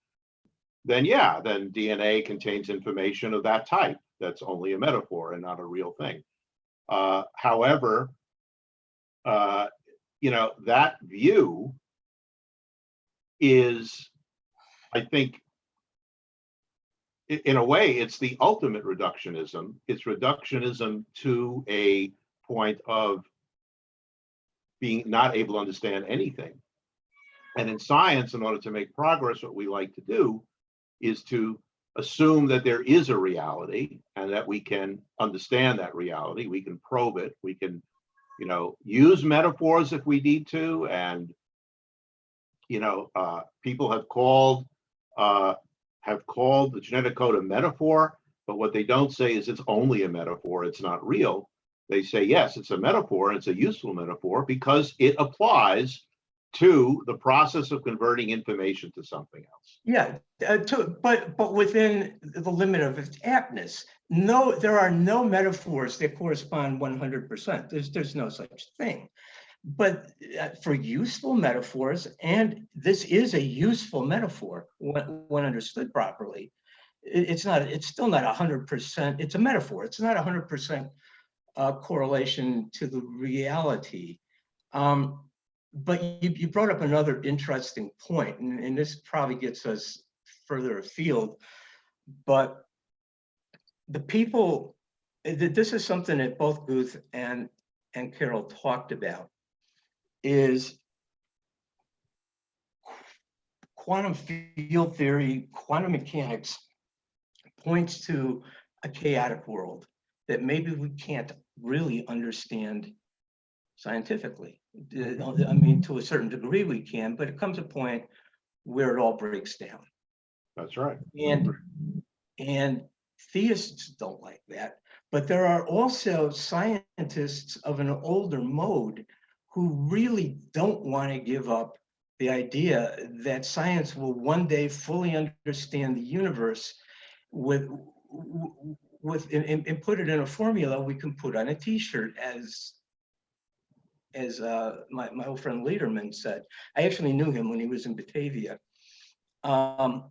then yeah, then DNA contains information of that type. That's only a metaphor and not a real thing. However, that view is, I think, in a way, it's the ultimate reductionism. It's reductionism to a point of being not able to understand anything. And in science, in order to make progress, what we like to do is to assume that there is a reality and that we can understand that reality. We can probe it. We can, use metaphors if we need to. And, people have called the genetic code a metaphor, but what they don't say is it's only a metaphor. It's not real. They say, yes, it's a metaphor. It's a useful metaphor because it applies to the process of converting information to something else. Yeah, but within the limit of its aptness. No, there are no metaphors that correspond 100%. There's no such thing. But for useful metaphors, and this is a useful metaphor when understood properly, it's still not 100%. It's a metaphor. It's not 100% correlation to the reality. But you brought up another interesting point, and this probably gets us further afield. But the people, this is something that both Guth and Carol talked about, is quantum field theory, quantum mechanics points to a chaotic world that maybe we can't really understand scientifically. I mean, to a certain degree we can, but it comes a point where it all breaks down. That's right. And theists don't like that, but there are also scientists of an older mode who really don't want to give up the idea that science will one day fully understand the universe and put it in a formula we can put on a t-shirt, as my old friend Lederman said. I actually knew him when he was in Batavia. So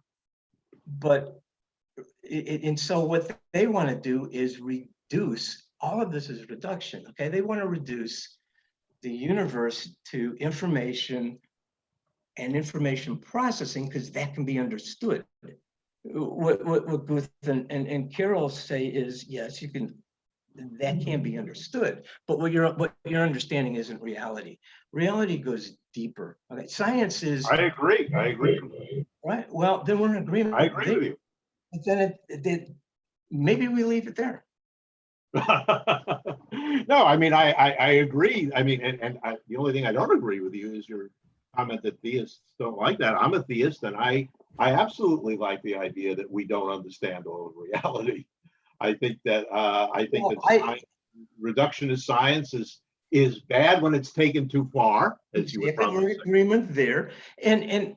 what they want to do is reduce, all of this is reduction, okay? They want to reduce the universe to information and information processing because that can be understood. What Guth and Carol say is, yes, you can, that can be understood, but what you're understanding isn't reality. Reality goes deeper. Okay, science is. I agree. Right. Well, then we're in agreement. I agree with you. But then maybe we leave it there. No, I mean, I agree. I mean, the only thing I don't agree with you is your comment that theists don't like that. I'm a theist, and I absolutely like the idea that we don't understand all of reality. I think that reductionist science is bad when it's taken too far, as you would probably say. Agreement there, and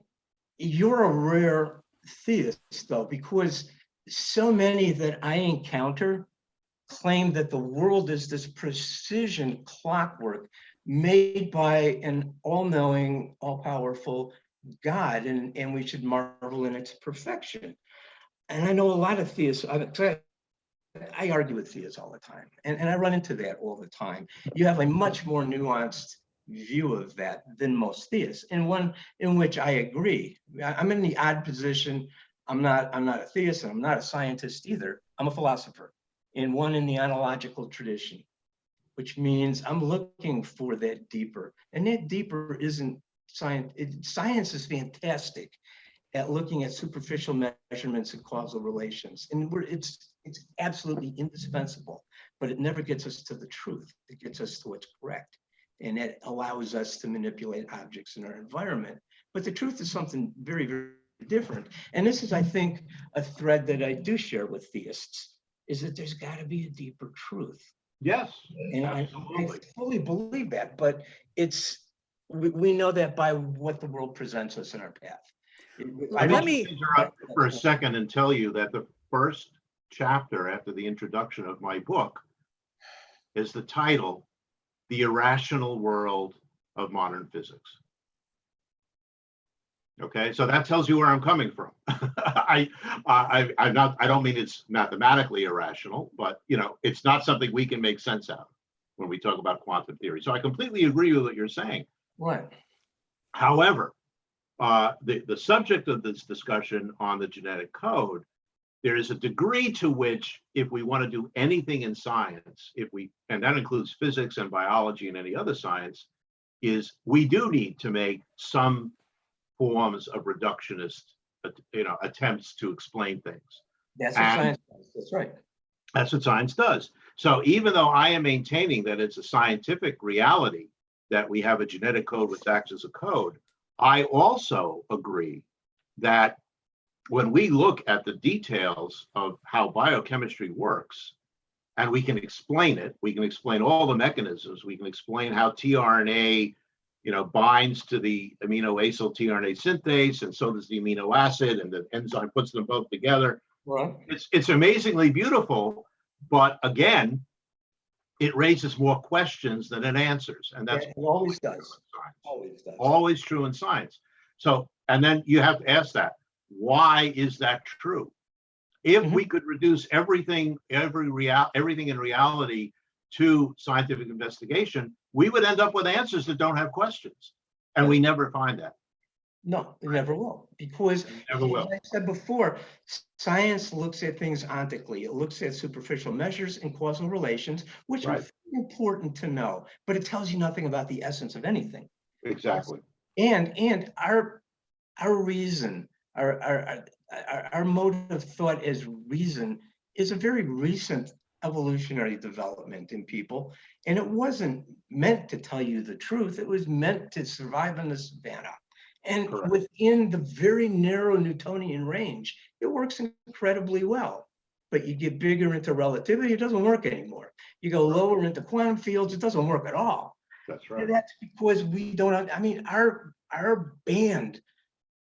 you're a rare theist though, because so many that I encounter claim that the world is this precision clockwork made by an all-knowing, all-powerful God, and we should marvel in its perfection. And I know a lot of theists. I argue with theists all the time, and I run into that all the time. You have a much more nuanced view of that than most theists, and one in which I agree. I'm in the odd position. I'm not a theist, and I'm not a scientist either. I'm a philosopher, and one in the ontological tradition, which means I'm looking for that deeper, and that deeper isn't science. Science is fantastic at looking at superficial measurements and causal relations, and it's absolutely indispensable, but it never gets us to the truth. It gets us to what's correct, and it allows us to manipulate objects in our environment. But the truth is something very, very different. And this is, I think, a thread that I do share with theists, is that there's got to be a deeper truth. Yes, And I absolutely. fully believe that, but we know that by what the world presents us in our path. Let Let me me- just interrupt for a second and tell you that the first chapter after the introduction of my book is the title, The Irrational World of Modern Physics. Okay, so that tells you where I'm coming from. I don't mean it's mathematically irrational, but it's not something we can make sense out of when we talk about quantum theory. So I completely agree with what you're saying. Right. However, the subject of this discussion on the genetic code, there is a degree to which, if we want to do anything in science, and that includes physics and biology and any other science, is we do need to make some forms of reductionist, attempts to explain things. That's what science does. That's right. That's what science does. So even though I am maintaining that it's a scientific reality that we have a genetic code which acts as a code, I also agree that when we look at the details of how biochemistry works, and we can explain it, we can explain all the mechanisms, we can explain how tRNA binds to the amino acyl tRNA synthase, and so does the amino acid, and the enzyme puts them both together. Right. It's amazingly beautiful, but again, it raises more questions than it answers, and that's It always does. always Always does. always true in science. So, and then you have to ask that, why is that true? If we could reduce everything in reality to scientific investigation, we would end up with answers that don't have questions, and we never find that. No, it never will, because Never will. as I said before, science looks at things ontically. It looks at superficial measures and causal relations, which are important to know, but it tells you nothing about the essence of anything. Exactly. And our reason, our mode of thought as reason is a very recent evolutionary development in people, and it wasn't meant to tell you the truth. It was meant to survive in the savannah. And Correct. within the very narrow Newtonian range, it works incredibly well. But you get bigger into relativity, it doesn't work anymore. You go lower into quantum fields, it doesn't work at all. That's right. And that's because we don't, our band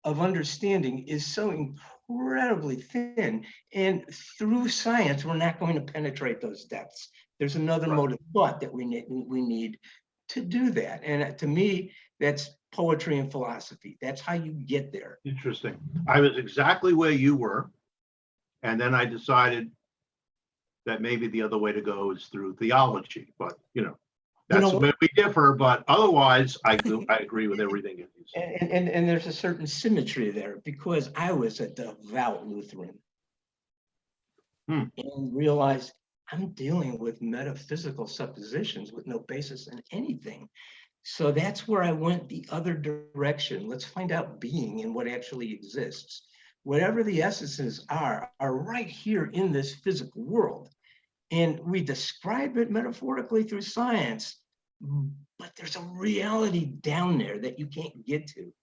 of understanding is so incredibly thin. And through science, we're not going to penetrate those depths. There's another mode of thought that we need to do that. And to me, that's poetry and philosophy. That's how you get there. Interesting. I was exactly where you were, and then I decided that maybe the other way to go is through theology. But that's where we differ. But otherwise, I agree with everything you said. And there's a certain symmetry there, because I was a devout Lutheran and realized I'm dealing with metaphysical suppositions with no basis in anything. So that's where I went the other direction. Let's find out being and what actually exists. Whatever the essences are right here in this physical world. And we describe it metaphorically through science, but there's a reality down there that you can't get to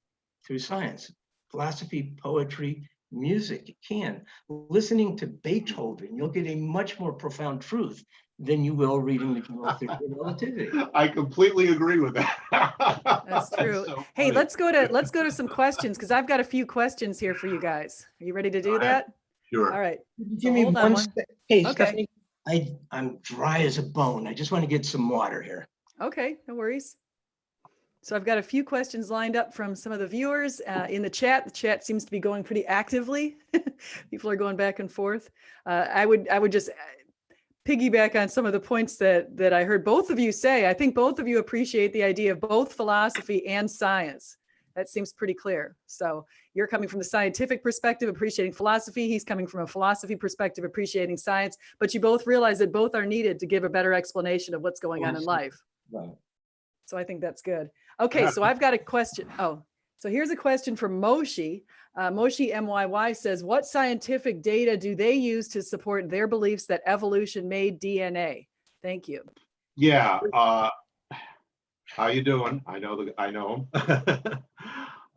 through science. Philosophy, poetry, music, you can. Listening to Beethoven, you'll get a much more profound truth than you will reading the theory of relativity. I completely agree with that. That's true. So Hey, funny. let's go to some questions, because I've got a few questions here for you guys. Are you ready to do that? Sure. All right. Give me hold on one sec. Hey, Okay. Stephanie, I'm dry as a bone. I just want to get some water here. Okay, no worries. So I've got a few questions lined up from some of the viewers in the chat. The chat seems to be going pretty actively. People are going back and forth. I would just piggyback on some of the points that I heard both of you say. I think both of you appreciate the idea of both philosophy and science. That seems pretty clear. So you're coming from the scientific perspective, appreciating philosophy. He's coming from a philosophy perspective, appreciating science. But you both realize that both are needed to give a better explanation of what's going on in life. Right. So I think that's good. Okay, so I've got a question. Oh, so here's a question from Moshi. Moshi MYY says, what scientific data do they use to support their beliefs that evolution made DNA? Thank you. Yeah. How you doing? I know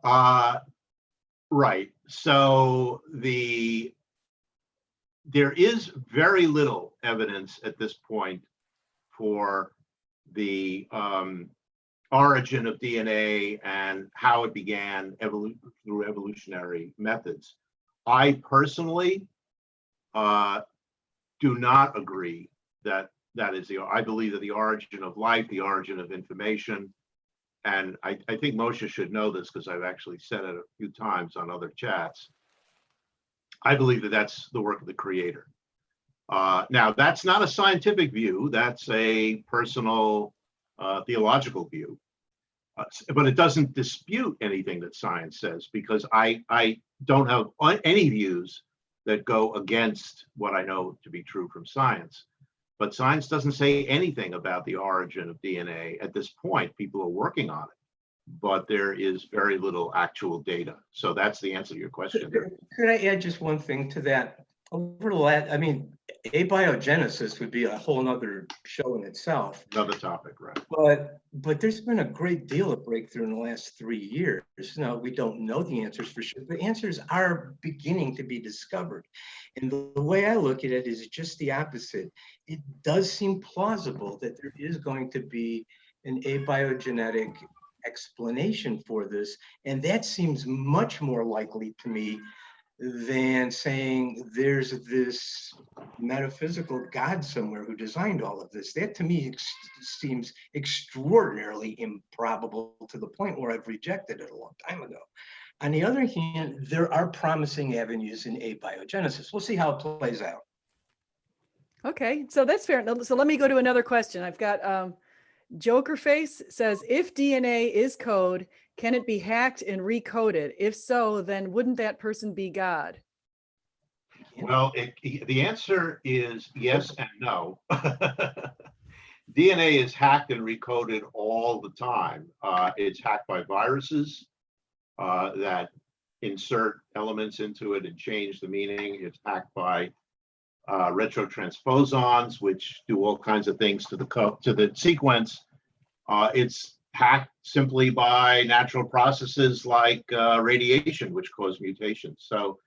him. Right. So there is very little evidence at this point for the origin of DNA and how it began through evolutionary methods. I personally do not agree that I believe that the origin of life, the origin of information, and I think Moshe should know this because I've actually said it a few times on other chats. I believe that that's the work of the creator. Now, that's not a scientific view. That's a personal theological view. But it doesn't dispute anything that science says, because I don't have any views that go against what I know to be true from science. But science doesn't say anything about the origin of DNA at this point. People are working on it, but there is very little actual data. So that's the answer to your question there. Could I add just one thing to that? Over the last, I mean, abiogenesis would be a whole nother show in itself. Another topic, right? But there's been a great deal of breakthrough in the last 3 years. Now, we don't know the answers for sure, but answers are beginning to be discovered. And the way I look at it is just the opposite. It does seem plausible that there is going to be an abiogenetic explanation for this. And that seems much more likely to me than saying there's this metaphysical God somewhere who designed all of this. That to me seems extraordinarily improbable, to the point where I've rejected it a long time ago. On the other hand, there are promising avenues in abiogenesis. We'll see how it plays out. Okay, so that's fair. So let me go to another question. I've got Joker Face says, if DNA is code, can it be hacked and recoded? If so, then wouldn't that person be God? Well, the answer is yes and no. DNA is hacked and recoded all the time. It's hacked by viruses that insert elements into it and change the meaning. It's hacked by retrotransposons, which do all kinds of things to the sequence. It's hacked simply by natural processes like radiation, which cause mutations. So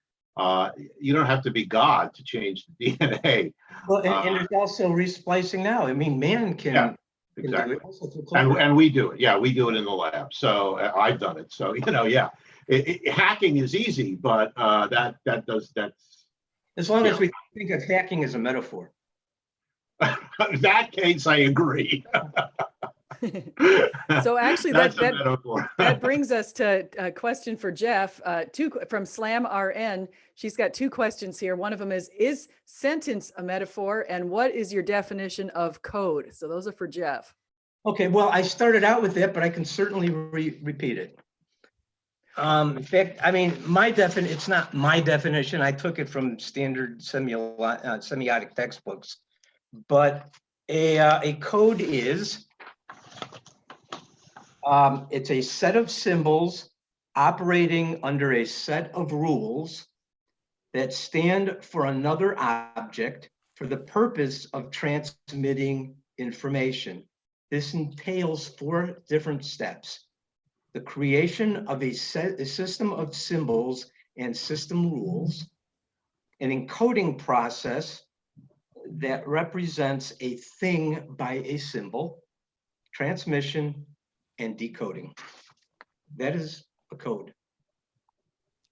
you don't have to be God to change the DNA. Well, and there's also resplicing now. I mean, man can. Yeah, exactly. And we do it. Yeah, we do it in the lab. So I've done it. So, yeah, hacking is easy, but that's. As long as we think of hacking as a metaphor. In that case, I agree. So actually, that brings us to a question for Jeff. From Slam RN. She's got two questions here. One of them is sentence a metaphor? And what is your definition of code? So those are for Jeff. Okay, well, I started out with that, but I can certainly repeat it. In fact, I mean, it's not my definition. I took it from standard semiotic textbooks. But a code is, it's a set of symbols operating under a set of rules that stand for another object for the purpose of transmitting information. This entails 4 different steps: the creation of a system of symbols and system rules, an encoding process that represents a thing by a symbol, transmission, and decoding. That is a code.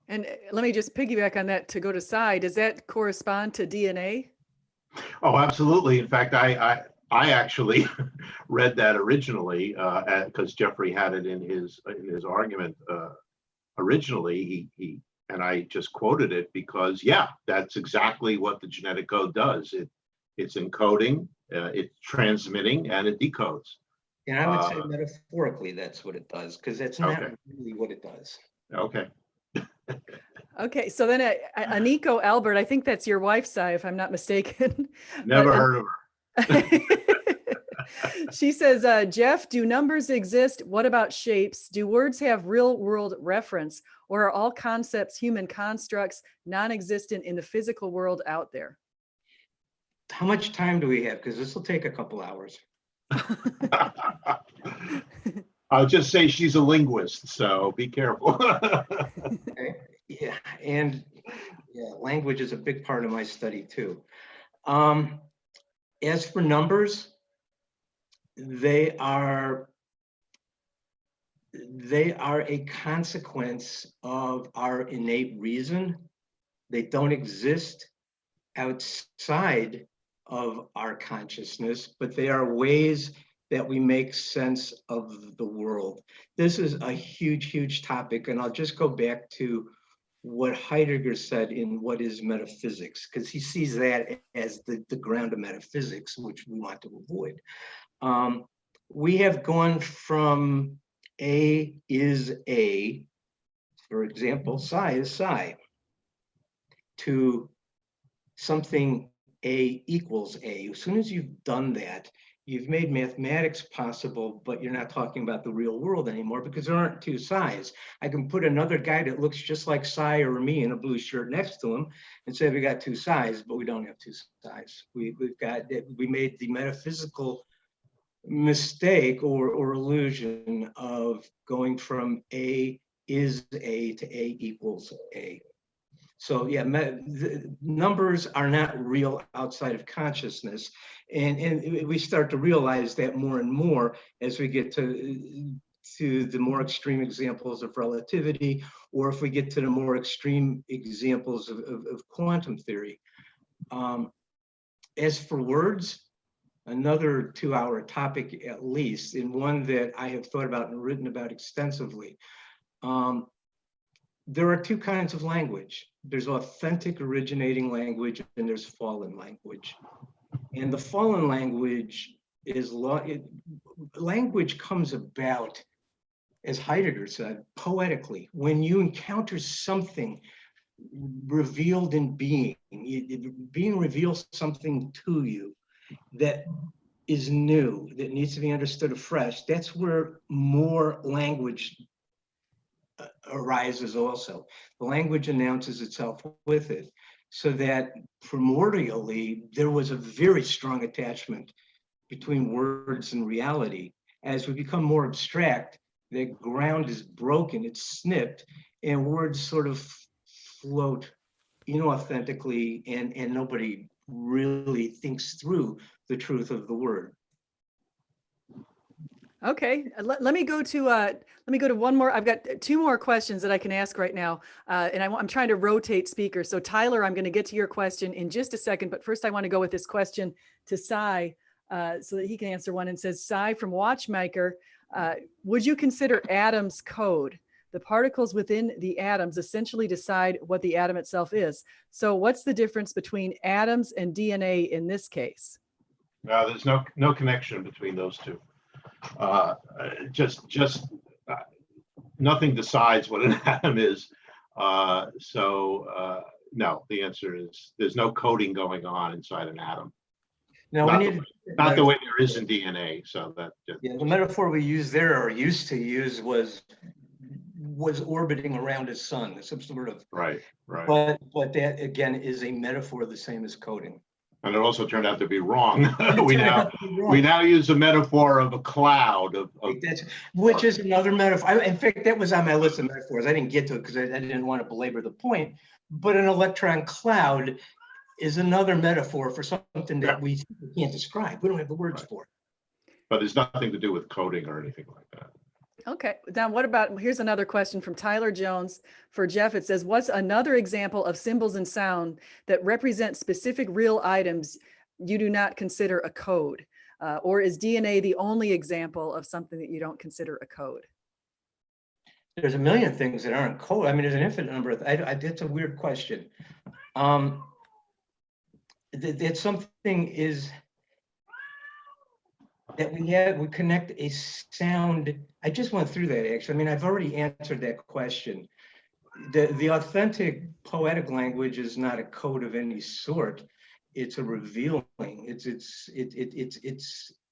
And let me just piggyback on that to go to Cy. Does that correspond to DNA? Oh, absolutely. In fact, I actually read that originally because Jeffrey had it in his argument originally. And I just quoted it because, yeah, that's exactly what the genetic code does. It's encoding, it's transmitting, and it decodes. And I would say metaphorically, that's what it does, because it's not really what it does. Okay. Okay, so then Aniko Albert, I think that's your wife, Cy, if I'm not mistaken. Never heard of her. She says, Jeff, do numbers exist? What about shapes? Do words have real world reference, or are all concepts human constructs, non-existent in the physical world out there? How much time do we have? Because this will take a couple hours. I'll just say she's a linguist, so be careful. Okay. Yeah, and language is a big part of my study too. As for numbers, they are a consequence of our innate reason. They don't exist outside of our consciousness, but they are ways that we make sense of the world. This is a huge, huge topic, and I'll just go back to what Heidegger said in What is Metaphysics, because he sees that as the ground of metaphysics, which we want to avoid. We have gone from A is A, for example, psi is psi, to something A equals A. As soon as you've done that, you've made mathematics possible, but you're not talking about the real world anymore because there aren't two psis. I can put another guy that looks just like psi or me in a blue shirt next to him and say we got two psis, but we don't have two psis. We made the metaphysical mistake or illusion of going from A is A to A equals A. So yeah, numbers are not real outside of consciousness. And we start to realize that more and more as we get to the more extreme examples of relativity, or if we get to the more extreme examples of quantum theory. As for words, another 2-hour topic at least, and one that I have thought about and written about extensively. There are two kinds of language. There's authentic originating language and there's fallen language. And the fallen language is language comes about, as Heidegger said, poetically. When you encounter something revealed in being reveals something to you that is new, that needs to be understood afresh, that's where more language arises also. The language announces itself with it, so that primordially there was a very strong attachment between words and reality. As we become more abstract, the ground is broken, it's snipped, and words sort of float inauthentically, and nobody really thinks through the truth of the word. Okay, let me go to one more. I've got 2 more questions that I can ask right now, and I'm trying to rotate speakers. So Tyler, I'm going to get to your question in just a second, but first I want to go with this question to Cy, so that he can answer one. And says, Cy from Watchmaker, would you consider atoms code? The particles within the atoms essentially decide what the atom itself is. So what's the difference between atoms and DNA in this case? There's no connection between those two. Just nothing decides what an atom is. No, the answer is there's no coding going on inside an atom. Now Not the way there is in DNA. So that the metaphor we use there, or used to use, was orbiting around a sun, some sort of right. But that again is a metaphor the same as coding. And it also turned out to be wrong. we now use a metaphor of a cloud which is another metaphor. In fact, that was on my list of metaphors. I didn't get to it because I didn't want to belabor the point. But an electron cloud is another metaphor for something that we can't describe. We don't have the words for it. But it's nothing to do with coding or anything like that. Okay, now what about, here's another question from Tyler Jones for Jeff. It says, what's another example of symbols and sound that represent specific real items you do not consider a code? Or is DNA the only example of something that you don't consider a code? There's a million things that aren't code. I mean, there's an infinite number of, that's a weird question. That something is, that we connect a sound. I just went through that actually. I mean, I've already answered that question. The authentic poetic language is not a code of any sort. It's a revealing. It's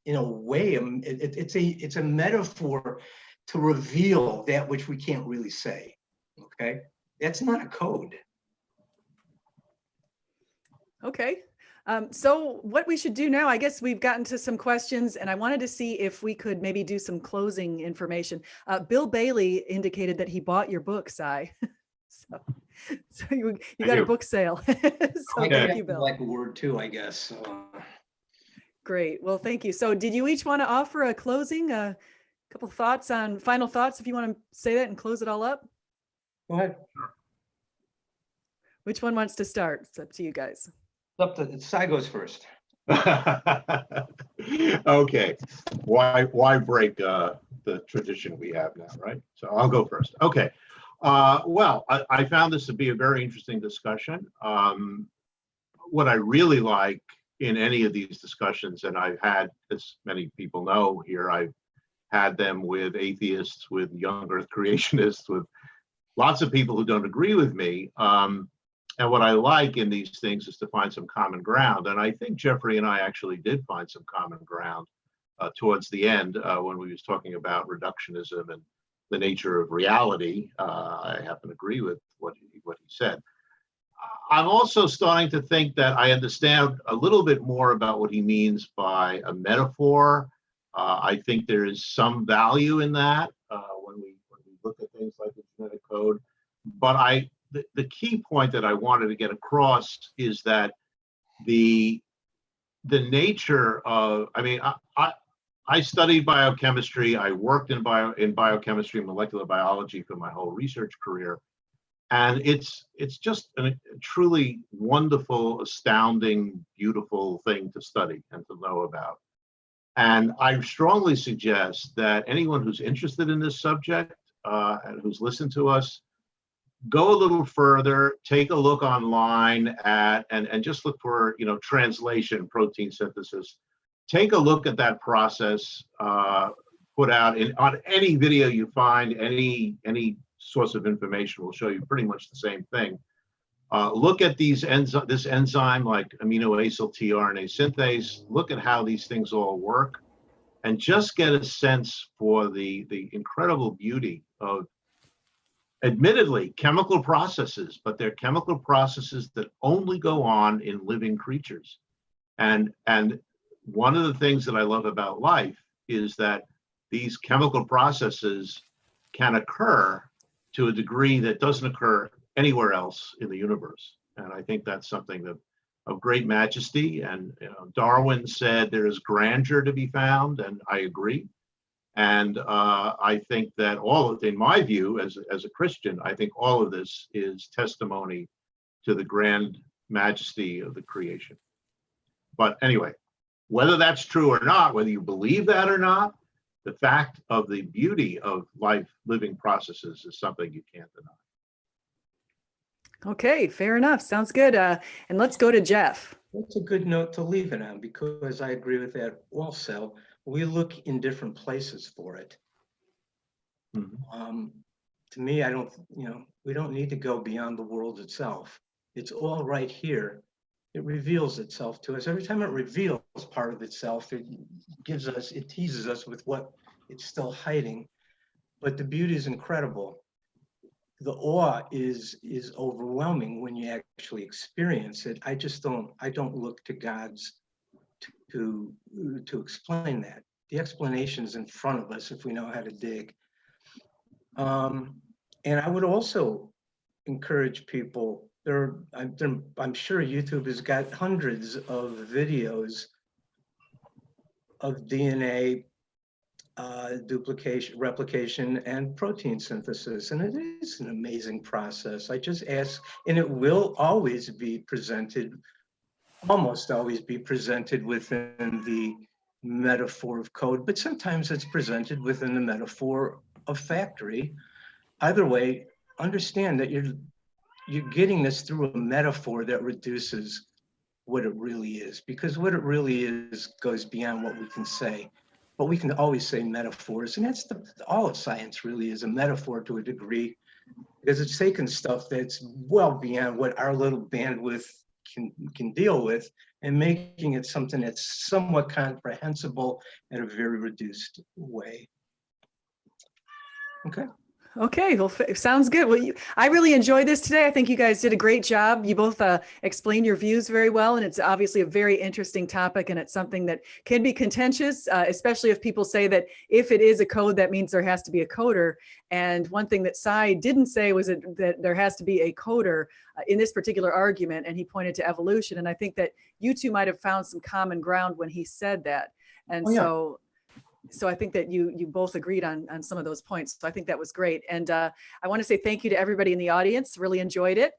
in a way, it's a metaphor to reveal that which we can't really say. Okay, that's not a code. Okay. So what we should do now, I guess we've gotten to some questions, and I wanted to see if we could maybe do some closing information. Bill Bailey indicated that he bought your book, Cy. So So you Thank got a you. book sale. So Okay. thank you, Bill. Like a word too, I guess. So, Great. Well, thank you. So did you each want to offer a closing, a couple thoughts on final thoughts, if you want to say that and close it all up? go ahead. Which one wants to start? It's up to you guys. Up to Cy goes first. Okay, why break the tradition we have now, right? So I'll go first. Okay. Well, I found this to be a very interesting discussion. What I really like in any of these discussions, and I've had, as many people know here, I've had them with atheists, with young earth creationists, with lots of people who don't agree with me. And what I like in these things is to find some common ground. And I think Jeffrey and I actually did find some common ground towards the end when we was talking about reductionism and the nature of reality. I happen to agree with what he said. I'm also starting to think that I understand a little bit more about what he means by a metaphor. I think there is some value in that when we look at things like the genetic code. But the key point that I wanted to get across is that the nature of, I mean, I studied biochemistry. I worked in biochemistry and molecular biology for my whole research career. And it's just a truly wonderful, astounding, beautiful thing to study and to know about. And I strongly suggest that anyone who's interested in this subject and who's listened to us, go a little further, take a look online at, and just look for, translation, protein synthesis. Take a look at that process put out on any video you find, any source of information will show you pretty much the same thing. Look at this enzyme like aminoacyl tRNA synthase. Look at how these things all work, and just get a sense for the incredible beauty of, admittedly, chemical processes, but they're chemical processes that only go on in living creatures. And one of the things that I love about life is that these chemical processes can occur to a degree that doesn't occur anywhere else in the universe. And I think that's something of great majesty. And Darwin said there is grandeur to be found, and I agree. And I think that in my view, as a Christian, I think all of this is testimony to the grand majesty of the creation. But anyway, whether that's true or not, whether you believe that or not, the fact of the beauty of life, living processes is something you can't deny. Okay, fair enough. Sounds good. And let's go to Jeff. That's a good note to leave it on, because I agree with that also. We look in different places for it. Mm-hmm. To me, we don't need to go beyond the world itself. It's all right here. It reveals itself to us. Every time it reveals part of itself, it teases us with what it's still hiding. But the beauty is incredible. The awe is overwhelming when you actually experience it. I don't look to gods to explain that. The explanation is in front of us if we know how to dig. And I would also encourage people. I'm sure YouTube has got hundreds of videos of DNA duplication, replication, and protein synthesis, and it is an amazing process. I just ask, and it will always be presented, almost always be presented within the metaphor of code, but sometimes it's presented within the metaphor of factory. Either way, understand that you're getting this through a metaphor that reduces what it really is, because what it really is goes beyond what we can say. But we can always say metaphors, and that's all of science really is, a metaphor to a degree, because it's taking stuff that's well beyond what our little bandwidth can deal with, and making it something that's somewhat comprehensible in a very reduced way. Okay. Okay, well, sounds good. Well, I really enjoyed this today. I think you guys did a great job. You both explained your views very well, and it's obviously a very interesting topic, and it's something that can be contentious, especially if people say that if it is a code, that means there has to be a coder. And one thing that Cy didn't say was that there has to be a coder in this particular argument, and he pointed to evolution. And I think that you two might have found some common ground when he said that. And so I think that you both agreed on some of those points. So I think that was great. And I want to say thank you to everybody in the audience. Really enjoyed it.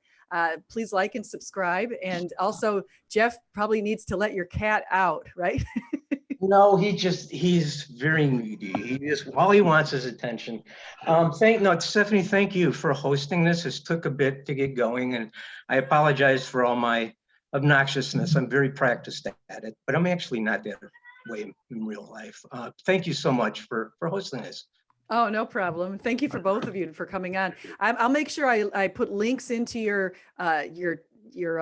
Please like and subscribe. And also, Jeff probably needs to let your cat out, right? No, he's very needy. All he wants is attention. Stephanie, thank you for hosting this. This took a bit to get going, and I apologize for all my obnoxiousness. I'm very practiced at it, but I'm actually not that way in real life. Thank you so much for hosting this. Oh, no problem. Thank you for both of you for coming on. I'll make sure I put links into your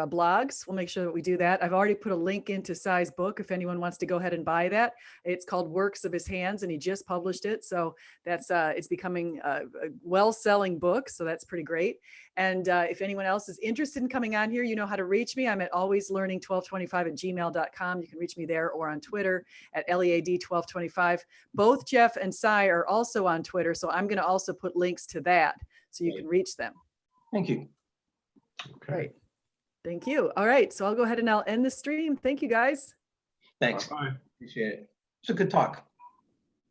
blogs. We'll make sure that we do that. I've already put a link into Cy's book if anyone wants to go ahead and buy that. It's called Works of His Hands, and he just published it. So that's it's becoming a well-selling book. So that's pretty great. And if anyone else is interested in coming on here, you know how to reach me. I'm at alwayslearning1225@gmail.com. You can reach me there or on Twitter at LEAD1225. Both Jeff and Cy are also on Twitter. So I'm going to also put links to that so you can reach them. Thank you. Okay. Great. Thank you. All right. So I'll go ahead and I'll end the stream. Thank you, guys. Thanks. Bye. Appreciate it. It's a good talk.